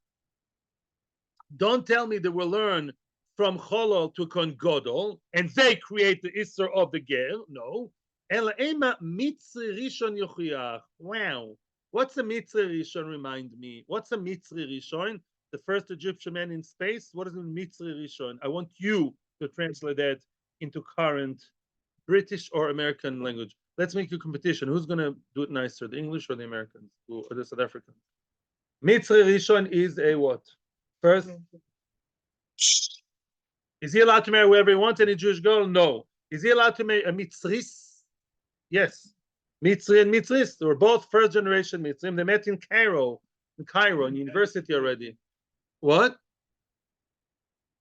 Don't tell me that we'll learn from cholol to kohen gadol, and they create the isser of the ger. No. Ela ema mitzri rishon yochiach. Wow. What's a mitzri rishon? Remind me. What's a mitzri rishon? The first Egyptian man in space. What is a mitzri rishon? I want you to translate that into current British or American language. Let's make a competition. Who's going to do it nicer, the English or the Americans or the South Africans? Mitzri rishon is a what? First, is he allowed to marry whoever he wants? Any Jewish girl? No. Is he allowed to marry a mitzris? Yes. Mitzri and Mitzris were both first generation Mitzrim. They met in Cairo, in university already. What?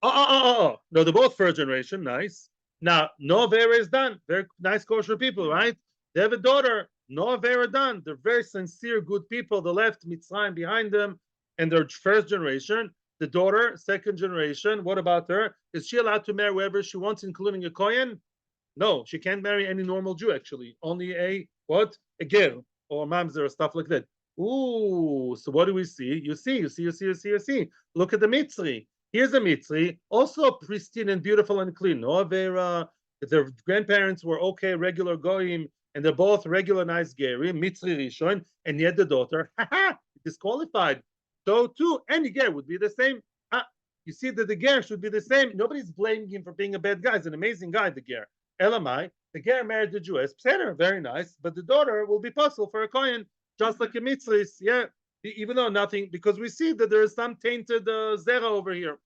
Oh. No, they're both first generation. Nice. Now, no Avera is done. Very nice kosher people, right? They have a daughter. No Avera done. They're very sincere, good people. They left Mitzrayim behind them, and they're first generation. The daughter, second generation. What about her? Is she allowed to marry whoever she wants, including a kohen? No, she can't marry any normal Jew, actually. Only a what? A ger or mamzer or stuff like that. Ooh, so what do we see? You see. Look at the Mitzri. Here's a Mitzri, also pristine and beautiful and clean. No Avera. Their grandparents were okay, regular goyim, and they're both regular nice gerim, Mitzri Rishon, and yet the daughter, disqualified. So too, any ger would be the same. You see that the ger should be the same. Nobody's blaming him for being a bad guy. He's an amazing guy, the ger. Elamai, the ger married the Jewess, very nice, but the daughter will be possible for a kohen, just like a mitzris, yeah. Even though nothing, because we see that there is some tainted zera over here.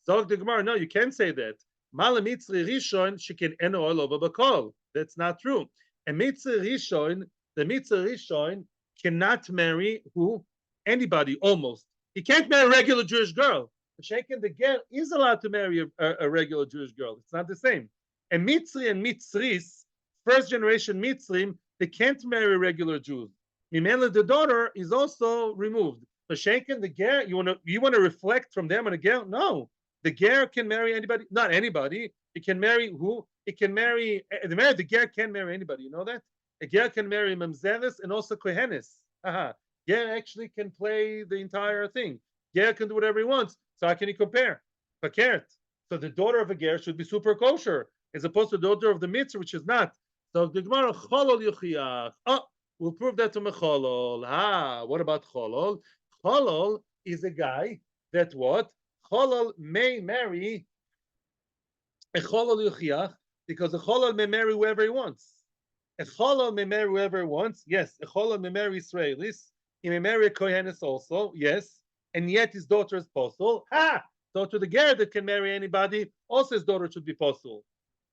Zog the Gemara, no, you can't say that. Mala mitzri rishon shekin eno oil over bakol. That's not true. A mitzri rishon, the mitzri rishon cannot marry who? Anybody, almost. He can't marry a regular Jewish girl. The shekin the ger is allowed to marry a regular Jewish girl. It's not the same. And Mitzri and Mitzris, first generation Mitzrim, they can't marry regular Jews. Mimela, the daughter, is also removed. But Shenken, the ger, you want to reflect from them on a ger? No, the ger can marry anybody, not anybody. It can marry who? It can marry the ger can marry anybody. You know that? A ger can marry mamzeres and also kohenes. Ger actually can play the entire thing. Ger can do whatever he wants. So how can you compare? Fakert. So the daughter of a ger should be super kosher, as opposed to the daughter of the mitzvah, which is not. So the Gemara cholol yuchiach. Oh, we'll prove that to mecholol. What about cholol? Cholol is a guy that what? Cholol may marry a cholol yuchiach, because a cholol may marry whoever he wants. A cholol may marry whoever he wants. Yes, a cholol may marry Israelis. He may marry a kohenis also. Yes, and yet his daughter is possible. So to the ger that can marry anybody, also his daughter should be possible,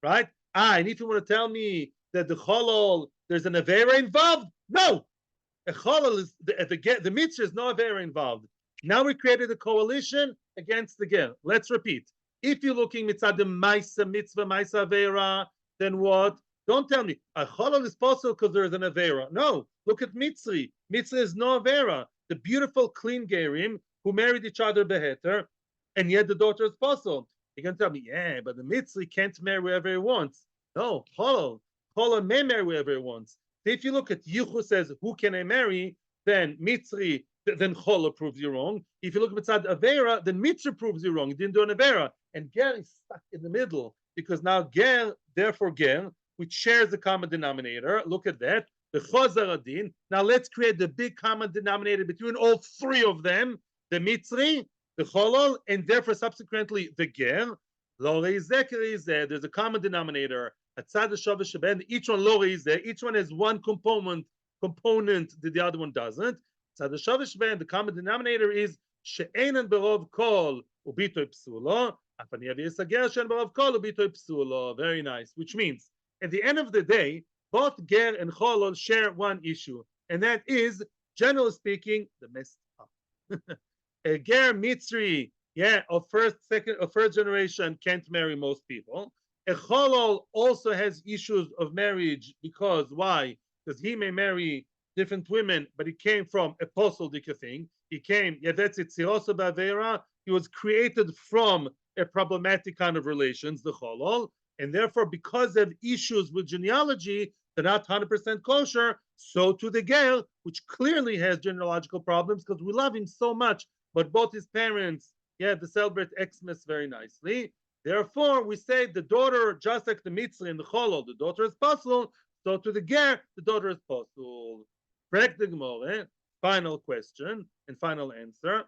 right? And if you want to tell me that the cholol there's an avera involved, no. A cholol is the mitzvah is no avera involved. Now we created a coalition against the ger. Let's repeat. If you're looking mitzad the maisa mitzvah maisa avera, then what? Don't tell me a cholol is possible because there is an avera. No, look at Mitzri. Mitzri is no avera. The beautiful clean gerim who married each other beheter, and yet the daughter is possible. You can tell me, yeah, but the Mitzri can't marry wherever he wants. No, cholol may marry wherever he wants. So if you look at Yuchu says, who can I marry? Then Mitzri, then cholol proves you wrong. If you look at Mitzad avera, then Mitzri proves you wrong. You didn't do an avera, and ger is stuck in the middle because now ger, therefore ger, which shares the common denominator. Look at that. The Chazar Adin. Now let's create the big common denominator between all three of them. The Mitzri, the Cholol, and therefore subsequently the Ger. There's a common denominator. Each one each one has one component that the other one doesn't. The common denominator is she'enan berov kol ubito psulo. Very nice. Which means at the end of the day, both ger and cholol share one issue, and that is, generally speaking, the messed up. A ger mitzri, of first, second, or third generation can't marry most people. A cholol also has issues of marriage because why? Because he may marry different women, but he came from a posel-dika thing. He came, that's it, sirosa ba'avera. He was created from a problematic kind of relations, the cholol, and therefore, because of issues with genealogy, they're not 100% kosher. So to the ger, which clearly has genealogical problems because we love him so much, but both his parents, they celebrate Xmas very nicely. Therefore, we say the daughter, just like the mitzvah and the cholol, the daughter is possible. So to the ger, the daughter is possible. Correct the Gemara. Final question and final answer.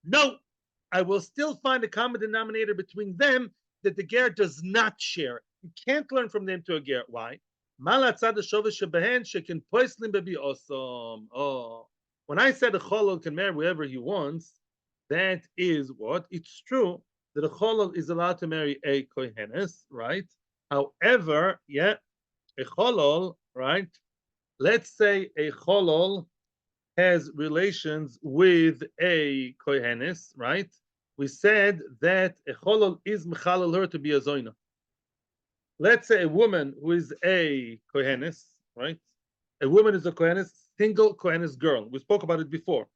No, I will still find a common denominator between them that the ger does not share. You can't learn from them to a ger. Why? When I said a cholol can marry whoever he wants, that is what? It's true that a cholol is allowed to marry a kohenes, right? However, a cholol, right? Let's say a cholol has relations with a kohenes, right? We said that a cholol is mechalal her to be a zoina. Let's say a woman who is a kohenes, right? A woman is a kohenes, single kohenes girl. We spoke about it before.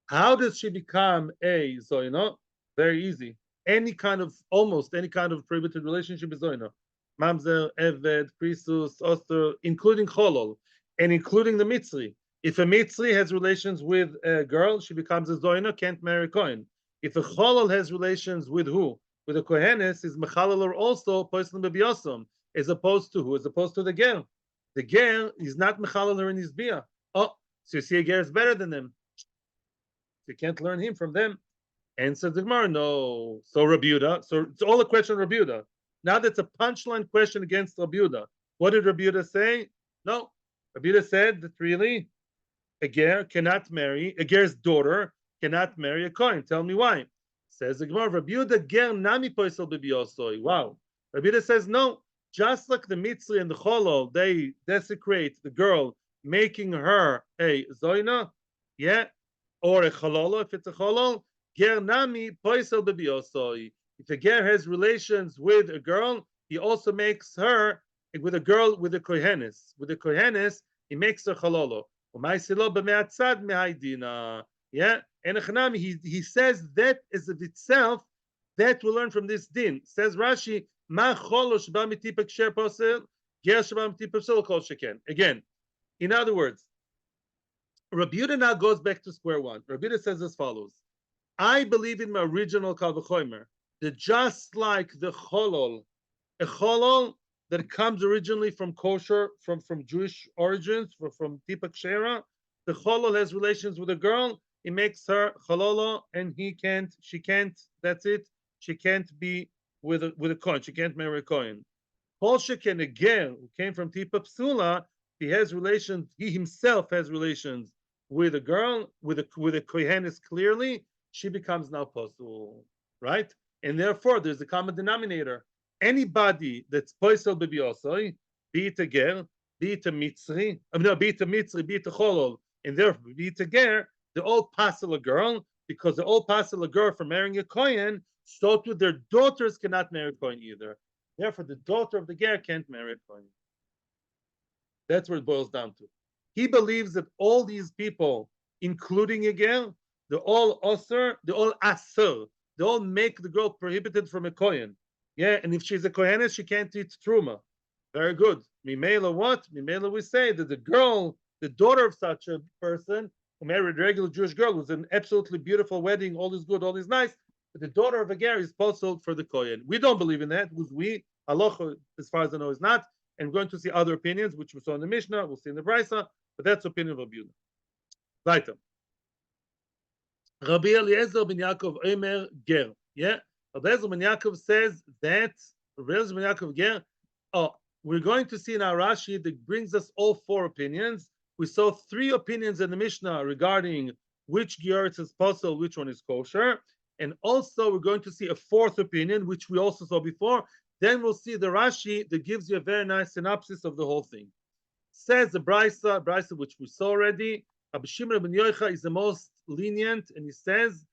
How does she become a zoina? Very easy. Almost any kind of prohibited relationship is zoina. Mamzer, Eved, Prisus, Oster, including cholol, and including the mitzri. If a mitzri has relations with a girl, she becomes a zoina, can't marry a kohen. If a cholol has relations with who? With a kohenes, is mechalaler also poislim b'biyosam, as opposed to who? As opposed to the ger. The ger is not mechalaler in his bia. Oh, so you see a ger is better than them. You can't learn him from them. Answer the Gemara, no. So Rabbi Yehuda, so it's all a question of Rabbi Yehuda. Now that's a punchline question against Rabbi Yehuda. What did Rabbi Yehuda say? No. Rabbi Yehuda said that really a ger cannot marry, a ger's daughter cannot marry a kohen. Tell me why. Says the Gemara, Rabbi Yehuda ger nami poisel b'biyosoi. Wow. Rabbi Yehuda says no. Just like the mitzri and the cholol, they desecrate the girl, making her a zoina, or a chololo if it's a cholol. Ger nami poisel b'biyosoi. If a ger has relations with a girl, he also makes her with a girl with a kohenes. With a kohenes, he makes her chalolo. Yeah, and he says that is of itself that we learn from this din. Says Rashi, ma cholo sheba mitipak sher posel, ger sheba mitipak posel kol sheken. Again, in other words, Rabbi Yehuda now goes back to square one. Rabbi Yehuda says as follows: I believe in my original Kal V'chomer that just like the cholol, a cholol that comes originally from kosher, from Jewish origins, from Tipak Shera, the cholol has relations with a girl. He makes her chololo, and she can't. That's it. She can't be with a kohen. She can't marry a kohen. Kol sheken a ger who came from Tipa Psula, he has relations. He himself has relations with a girl, with a kohenis clearly. She becomes now posul, right? And therefore, there's a common denominator. Anybody that's poisel b'biosoi, be it a ger, be it a mitzri, be it a mitzri, be it a cholol, and therefore be it a ger, they're all passel a girl, because they're all passel a girl for marrying a kohen, so too their daughters cannot marry a kohen either. Therefore, the daughter of the ger can't marry a kohen. That's what it boils down to. He believes that all these people, including a ger, they're all osir, they're all asur. They all make the girl prohibited from a kohen. Yeah, and if she's a kohenes, she can't eat truma. Very good. Mimela what? Mimela we say that the girl, the daughter of such a person who married a regular Jewish girl, was an absolutely beautiful wedding, all is good, all is nice, but the daughter of a ger is posted for the kohen. We don't believe in that, because we, halacha, as far as I know, is not. And we're going to see other opinions, which we saw in the Mishnah, we'll see in the Brisa, but that's the opinion of Rabbi Yehuda. Weiter. Rabbi Eliezer ben Yaakov Omer ger. Yeah, Rabbi Eliezer ben Yaakov says that Rabbi Eliezer ben Yaakov ger. Oh, we're going to see in our Rashi that brings us all four opinions. We saw three opinions in the Mishnah regarding which gioritz is possible, which one is kosher, and also we're going to see a fourth opinion, which we also saw before. Then we'll see the Rashi that gives you a very nice synopsis of the whole thing. Says the Brisa which we saw already. Rabbi Shimon ben Yochai is the most lenient, and he says,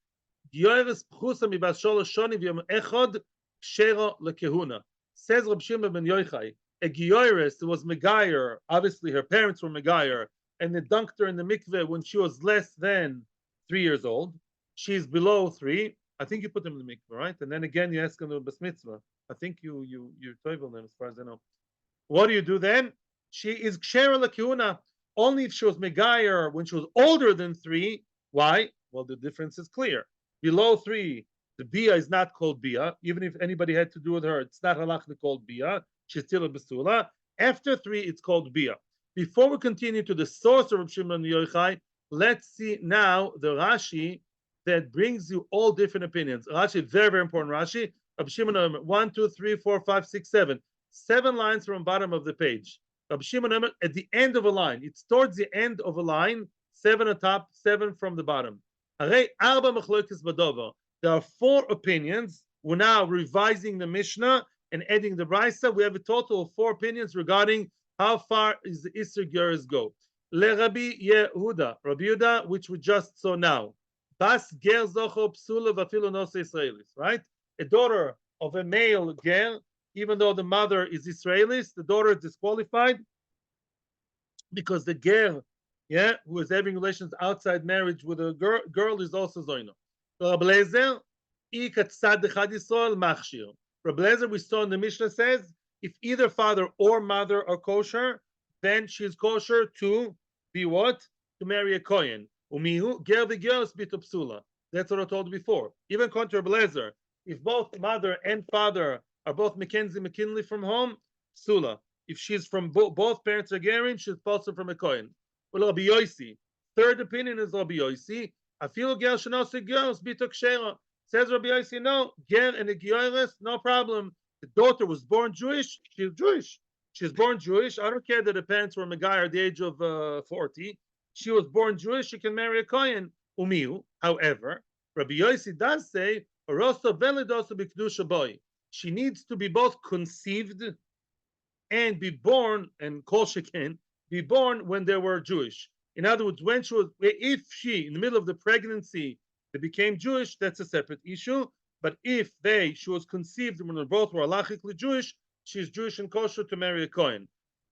"Gioris pchusa mibas sholosh shoni v'yom echad kshera lekehuna." Says Rabbi Shimon ben Yochai, a gioris who was megayer, obviously her parents were megayer, and they dunked her in the mikveh when she was less than 3 years old. She's below 3. I think you put them in the mikveh, right? And then again you ask them to bas mitzvah. I think you're toivel them as far as I know. What do you do then? She is kshera lekehuna. Only if she was megayer when she was older than 3. Why? Well, the difference is clear. Below 3, the bia is not called bia. Even if anybody had to do with her, it's not halachically called bia. She's still a besula. After 3, it's called bia. Before we continue to the source of Rabbi Shimon Yochai, let's see now the Rashi that brings you all different opinions. Rashi, very, very important Rashi. Rabbi Shimon, 1, 2, 3, 4, 5, 6, 7. 7 lines from the bottom of the page. Rabbi Shimon at the end of a line. It's towards the end of a line. 7 on top, 7 from the bottom. There are 4 opinions. We're now revising the Mishnah and adding the Brisa. We have a total of 4 opinions regarding how far is the Isser Geras go. Le Rabbi Yehuda, Rabbi Yehuda, which we just saw now. Bas ger zocho psula v'afilu nos Israelis, right? A daughter of a male ger, even though the mother is Israelis, the daughter is disqualified because the ger, yeah, who is having relations outside marriage with a girl is also zoino. Rabbi Lezer, ikatzad echad Yisrael machshir. Rabbi Lezer, we saw in the Mishnah says, if either father or mother are kosher, then she's kosher to be what? To marry a kohen. Umihu ger v'geros bito psula. That's what I told before. Even contrary to Rabbi Lezer, if both mother and father are both Mackenzie McKinley from home, psula. If she's from both parents are gerim, she's also from a kohen. Well, Rabbi Yosi. Third opinion is Rabbi Yosi. Afilu ger shenose geros bito kshera. Says Rabbi Yosi, no, ger and a geores, no problem. The daughter was born Jewish, she's Jewish. She's born Jewish. I don't care that the parents were Megai at the age of 40. She was born Jewish, she can marry a kohen. Umiu. However, Rabbi Yosi does say, she needs to be both conceived and be born, and kol sheken, be born when they were Jewish. In other words, when she was, if she, in the middle of the pregnancy, they became Jewish, that's a separate issue. But if she was conceived when they both were halachically Jewish, she's Jewish and kosher to marry a kohen.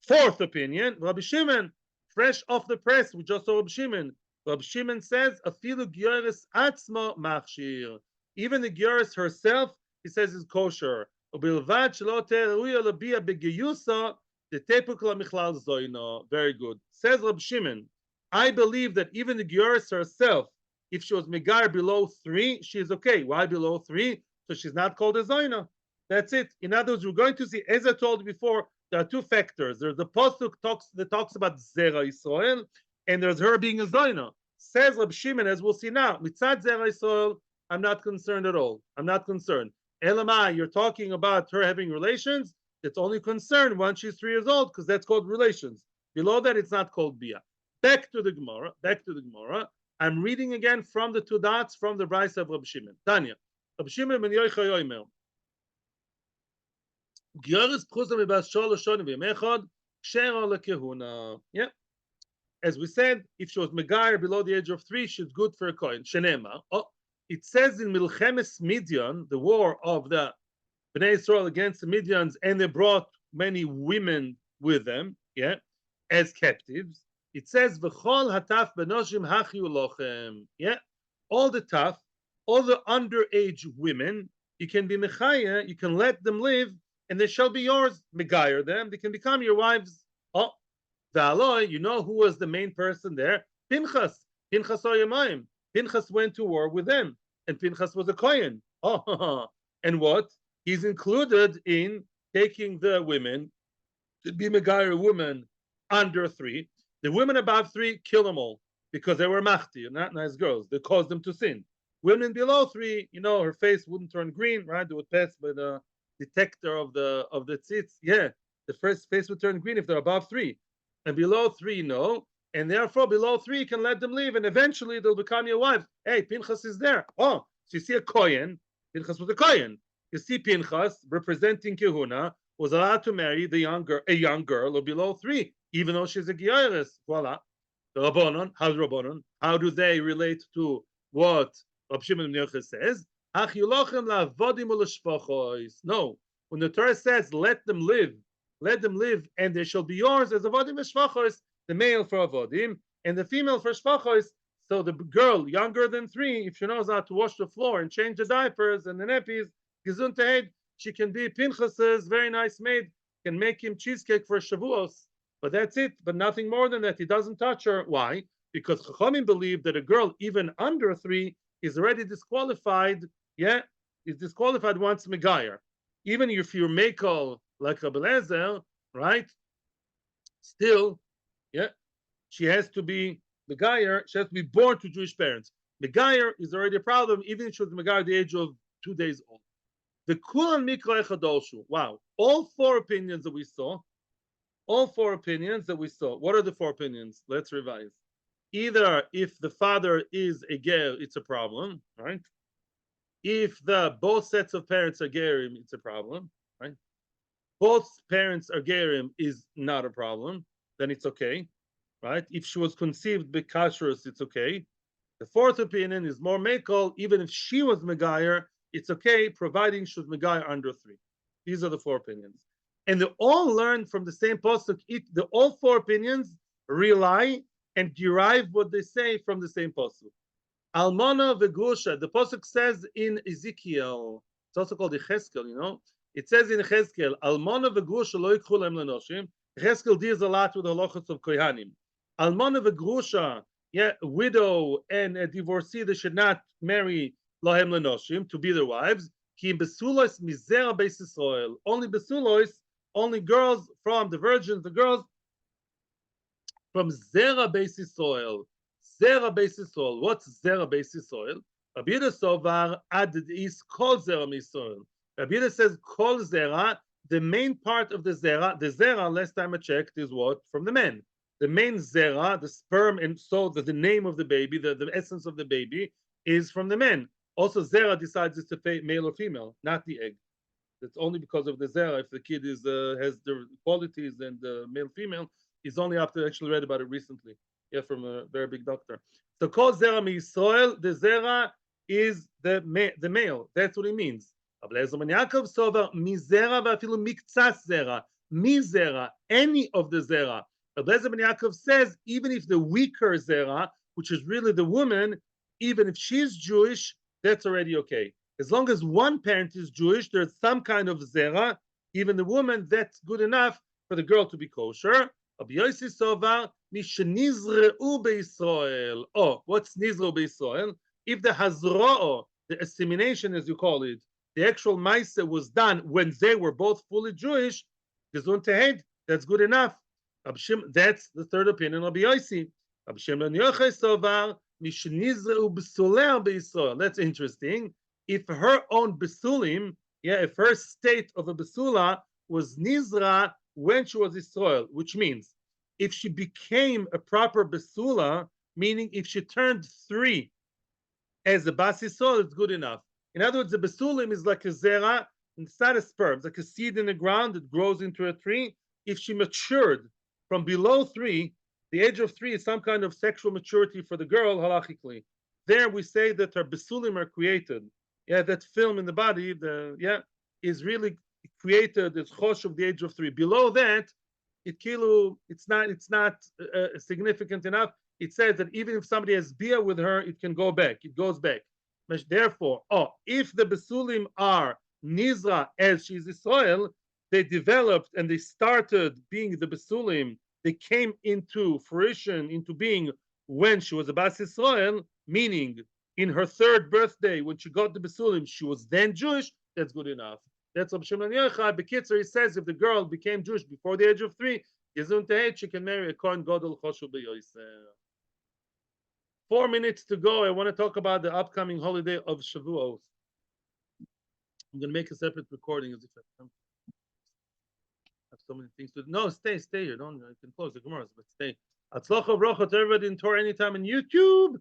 Fourth opinion, Rabbi Shimon, fresh off the press, we just saw Rabbi Shimon. Rabbi Shimon says, "Afilu gioris atzma machshir." Even the gioris herself, he says, is kosher. Ubilvad shelo teruya labia begiyusa detepuk lamichlal zoino. Very good. Says Rabbi Shimon, I believe that even the gioris herself, if she was megar below 3, she is okay. Why below 3? So she's not called a zoina. That's it. In other words, we're going to see, as I told before, there are 2 factors. There's the pasuk that talks about Zera Yisrael, and there's her being a zoina. Says Reb Shimon, as we'll see now, mitzad Zera Yisrael, I'm not concerned at all. I'm not concerned. Elamai, you're talking about her having relations. It's only concerned once she's 3 years old, because that's called relations. Below that, it's not called bia. Back to the Gemara. Back to the Gemara. I'm reading again from the 2 dots from the Brisa of Reb Shimon. Tanya, Reb Shimon ben Yochai Yomer. Yeah. As we said, if she was megar below the age of 3, she's good for a kohen. Shenema. Oh, it says in Milchemes Midian, the war of the Bnei Israel against the Midians, and they brought many women with them, yeah, as captives. It says v'chol hataf benoshim hachiu lochem. Yeah, all the tough, all the underage women, you can be mechaya, you can let them live, and they shall be yours. Megayer them, they can become your wives. Oh, the Aloy, you know who was the main person there? Pinchas. Pinchas Oyamayim. Pinchas went to war with them, and Pinchas was a kohen. Oh, and what? He's included in taking the women to be megayer women under 3. The women above 3, kill them all because they were machti, not nice girls. They caused them to sin. Women below 3, you know, her face wouldn't turn green, right? They would pass by the detector of the tzitz. Yeah, the first face would turn green if they're above 3, and below 3, no. And therefore, below 3, you can let them leave, and eventually they'll become your wife. Hey, Pinchas is there. Oh, so you see a kohen. Pinchas was a kohen. You see Pinchas representing Kehuna was allowed to marry a young girl or below 3, even though she's a Gioris. Voila. The Rabbanon, how's Rabbanon? How do they relate to what Rab Shimon ben Yochai says? No. When the Torah says, let them live, and they shall be yours as avodim v'shvachos, the male for avodim, and the female for shvachos. So the girl younger than 3, if she knows how to wash the floor and change the diapers and the nappies, gesundheit, she can be Pinchas's very nice maid, can make him cheesecake for Shavuos. But that's it, but nothing more than that. He doesn't touch her. Why? Because Chachamim believe that a girl even under 3 is already disqualified. Yeah, is disqualified once megayer. Even if you're mekel like Rabbi Lezer, right? Still, yeah, she has to be megayer. She has to be born to Jewish parents. Megayer is already a problem, even if she was megayer at the age of 2 days old. The Kulan Mikra Echadolshu. Wow, all 4 opinions that we saw. All 4 opinions that we saw. What are the 4 opinions? Let's revise. Either if the father is a ger, it's a problem, right? If the both sets of parents are gerim, it's a problem, right? Both parents are gerim is not a problem, then it's okay, right? If she was conceived by kashrus, it's okay. The 4th opinion is more mekel, even if she was megayer, it's okay, providing she was megayer under 3. These are the 4 opinions. And they all learn from the same pasuk. All 4 opinions rely and derive what they say from the same pasuk. Almana v'grusha. The pasuk says in Ezekiel. It's also called Yecheskel. You know, it says in Yecheskel, Almana v'grusha lo yikchu lem lenoshim. Yecheskel deals a lot with the halachos of kohanim. Almana v'grusha, yeah, a widow and a divorcee, they should not marry lahem lenoshim to be their wives. Ki besulos mizera beis Yisrael. Only besulos. Only girls from the virgins, the girls from Zera Beis Yisrael. Zera Beis Yisrael. What's Zera Beis Yisrael? Rabbi Yehuda Sovar ad is Kol Zera Yisrael. Rabbi Yehuda says Kol Zera. The main part of the Zera, last time I checked, is what? From the men. The main Zera, the sperm, and so the name of the baby, the essence of the baby, is from the men. Also, Zera decides it's a male or female, not the egg. It's only because of the zera. If the kid is has the qualities and male female, he's only after actually read about it recently. Yeah, from a very big doctor. So called zera mi Yisrael. The zera is the male. That's what it means. אבל עזר בן יעקב סובר מזרע ואפילו מקצת זרע, מזרע, any of the zera. Rabbi Eliezer ben Yaakov says even if the weaker zera, which is really the woman, even if she's Jewish, that's already okay. As long as one parent is Jewish, there's some kind of zera, even the woman, that's good enough for the girl to be kosher. Rabbi Yossi Sovar, mishenizreu beIsrael. Oh, what's nizreu beIsrael? If the hazro'o, the assimilation as you call it, the actual ma'aseh was done when they were both fully Jewish, gezun tehed, that's good enough. That's the third opinion of Rabbi Yossi. Rabbi Shimon Yochai Sovar, mishenizreu besuler beIsrael. That's interesting. If her own besulim, if her state of a besula was nizra when she was Israel, which means if she became a proper besula, meaning if she turned 3 as a bas Yisrael, it's good enough. In other words, the besulim is like a zera, it's not a sperm, it's like a seed in the ground that grows into a tree. If she matured from below 3, the age of 3 is some kind of sexual maturity for the girl, halachically. There we say that her besulim are created. That film in the body, is really created as chosh of the age of 3. Below that, it's not significant enough. It says that even if somebody has beer with her, it can go back. It goes back. Therefore, if the besulim are nizra as she's Israel, they developed and they started being the besulim. They came into fruition, into being when she was a bas Israel, meaning in her 3rd birthday, when she got the besulim, she was then Jewish. That's good enough. That's what Shimon Yochai Bekitzer, he says if the girl became Jewish before the age of 3, she can marry a kohen gadol choshu b'yoseh. 4 minutes to go. I want to talk about the upcoming holiday of Shavuot. I'm going to make a separate recording as if I have so many things to do. No, stay here. Don't. I can close the Gemaras, but stay. Atzlocha bracha to everybody in Torah Anytime on YouTube.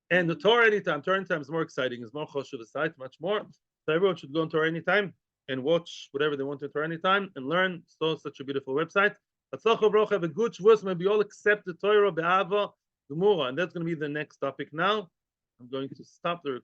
And the Torah Anytime. Torah Anytime is more exciting. It's more choshev aside, much more. So everyone should go on Torah Anytime and watch whatever they want on Torah Anytime and learn. So such a beautiful website. Atzlocha bracha, have a good Shavuos. Maybe all accept the Torah be'ava gemura, and that's going to be the next topic. Now I'm going to stop the recording.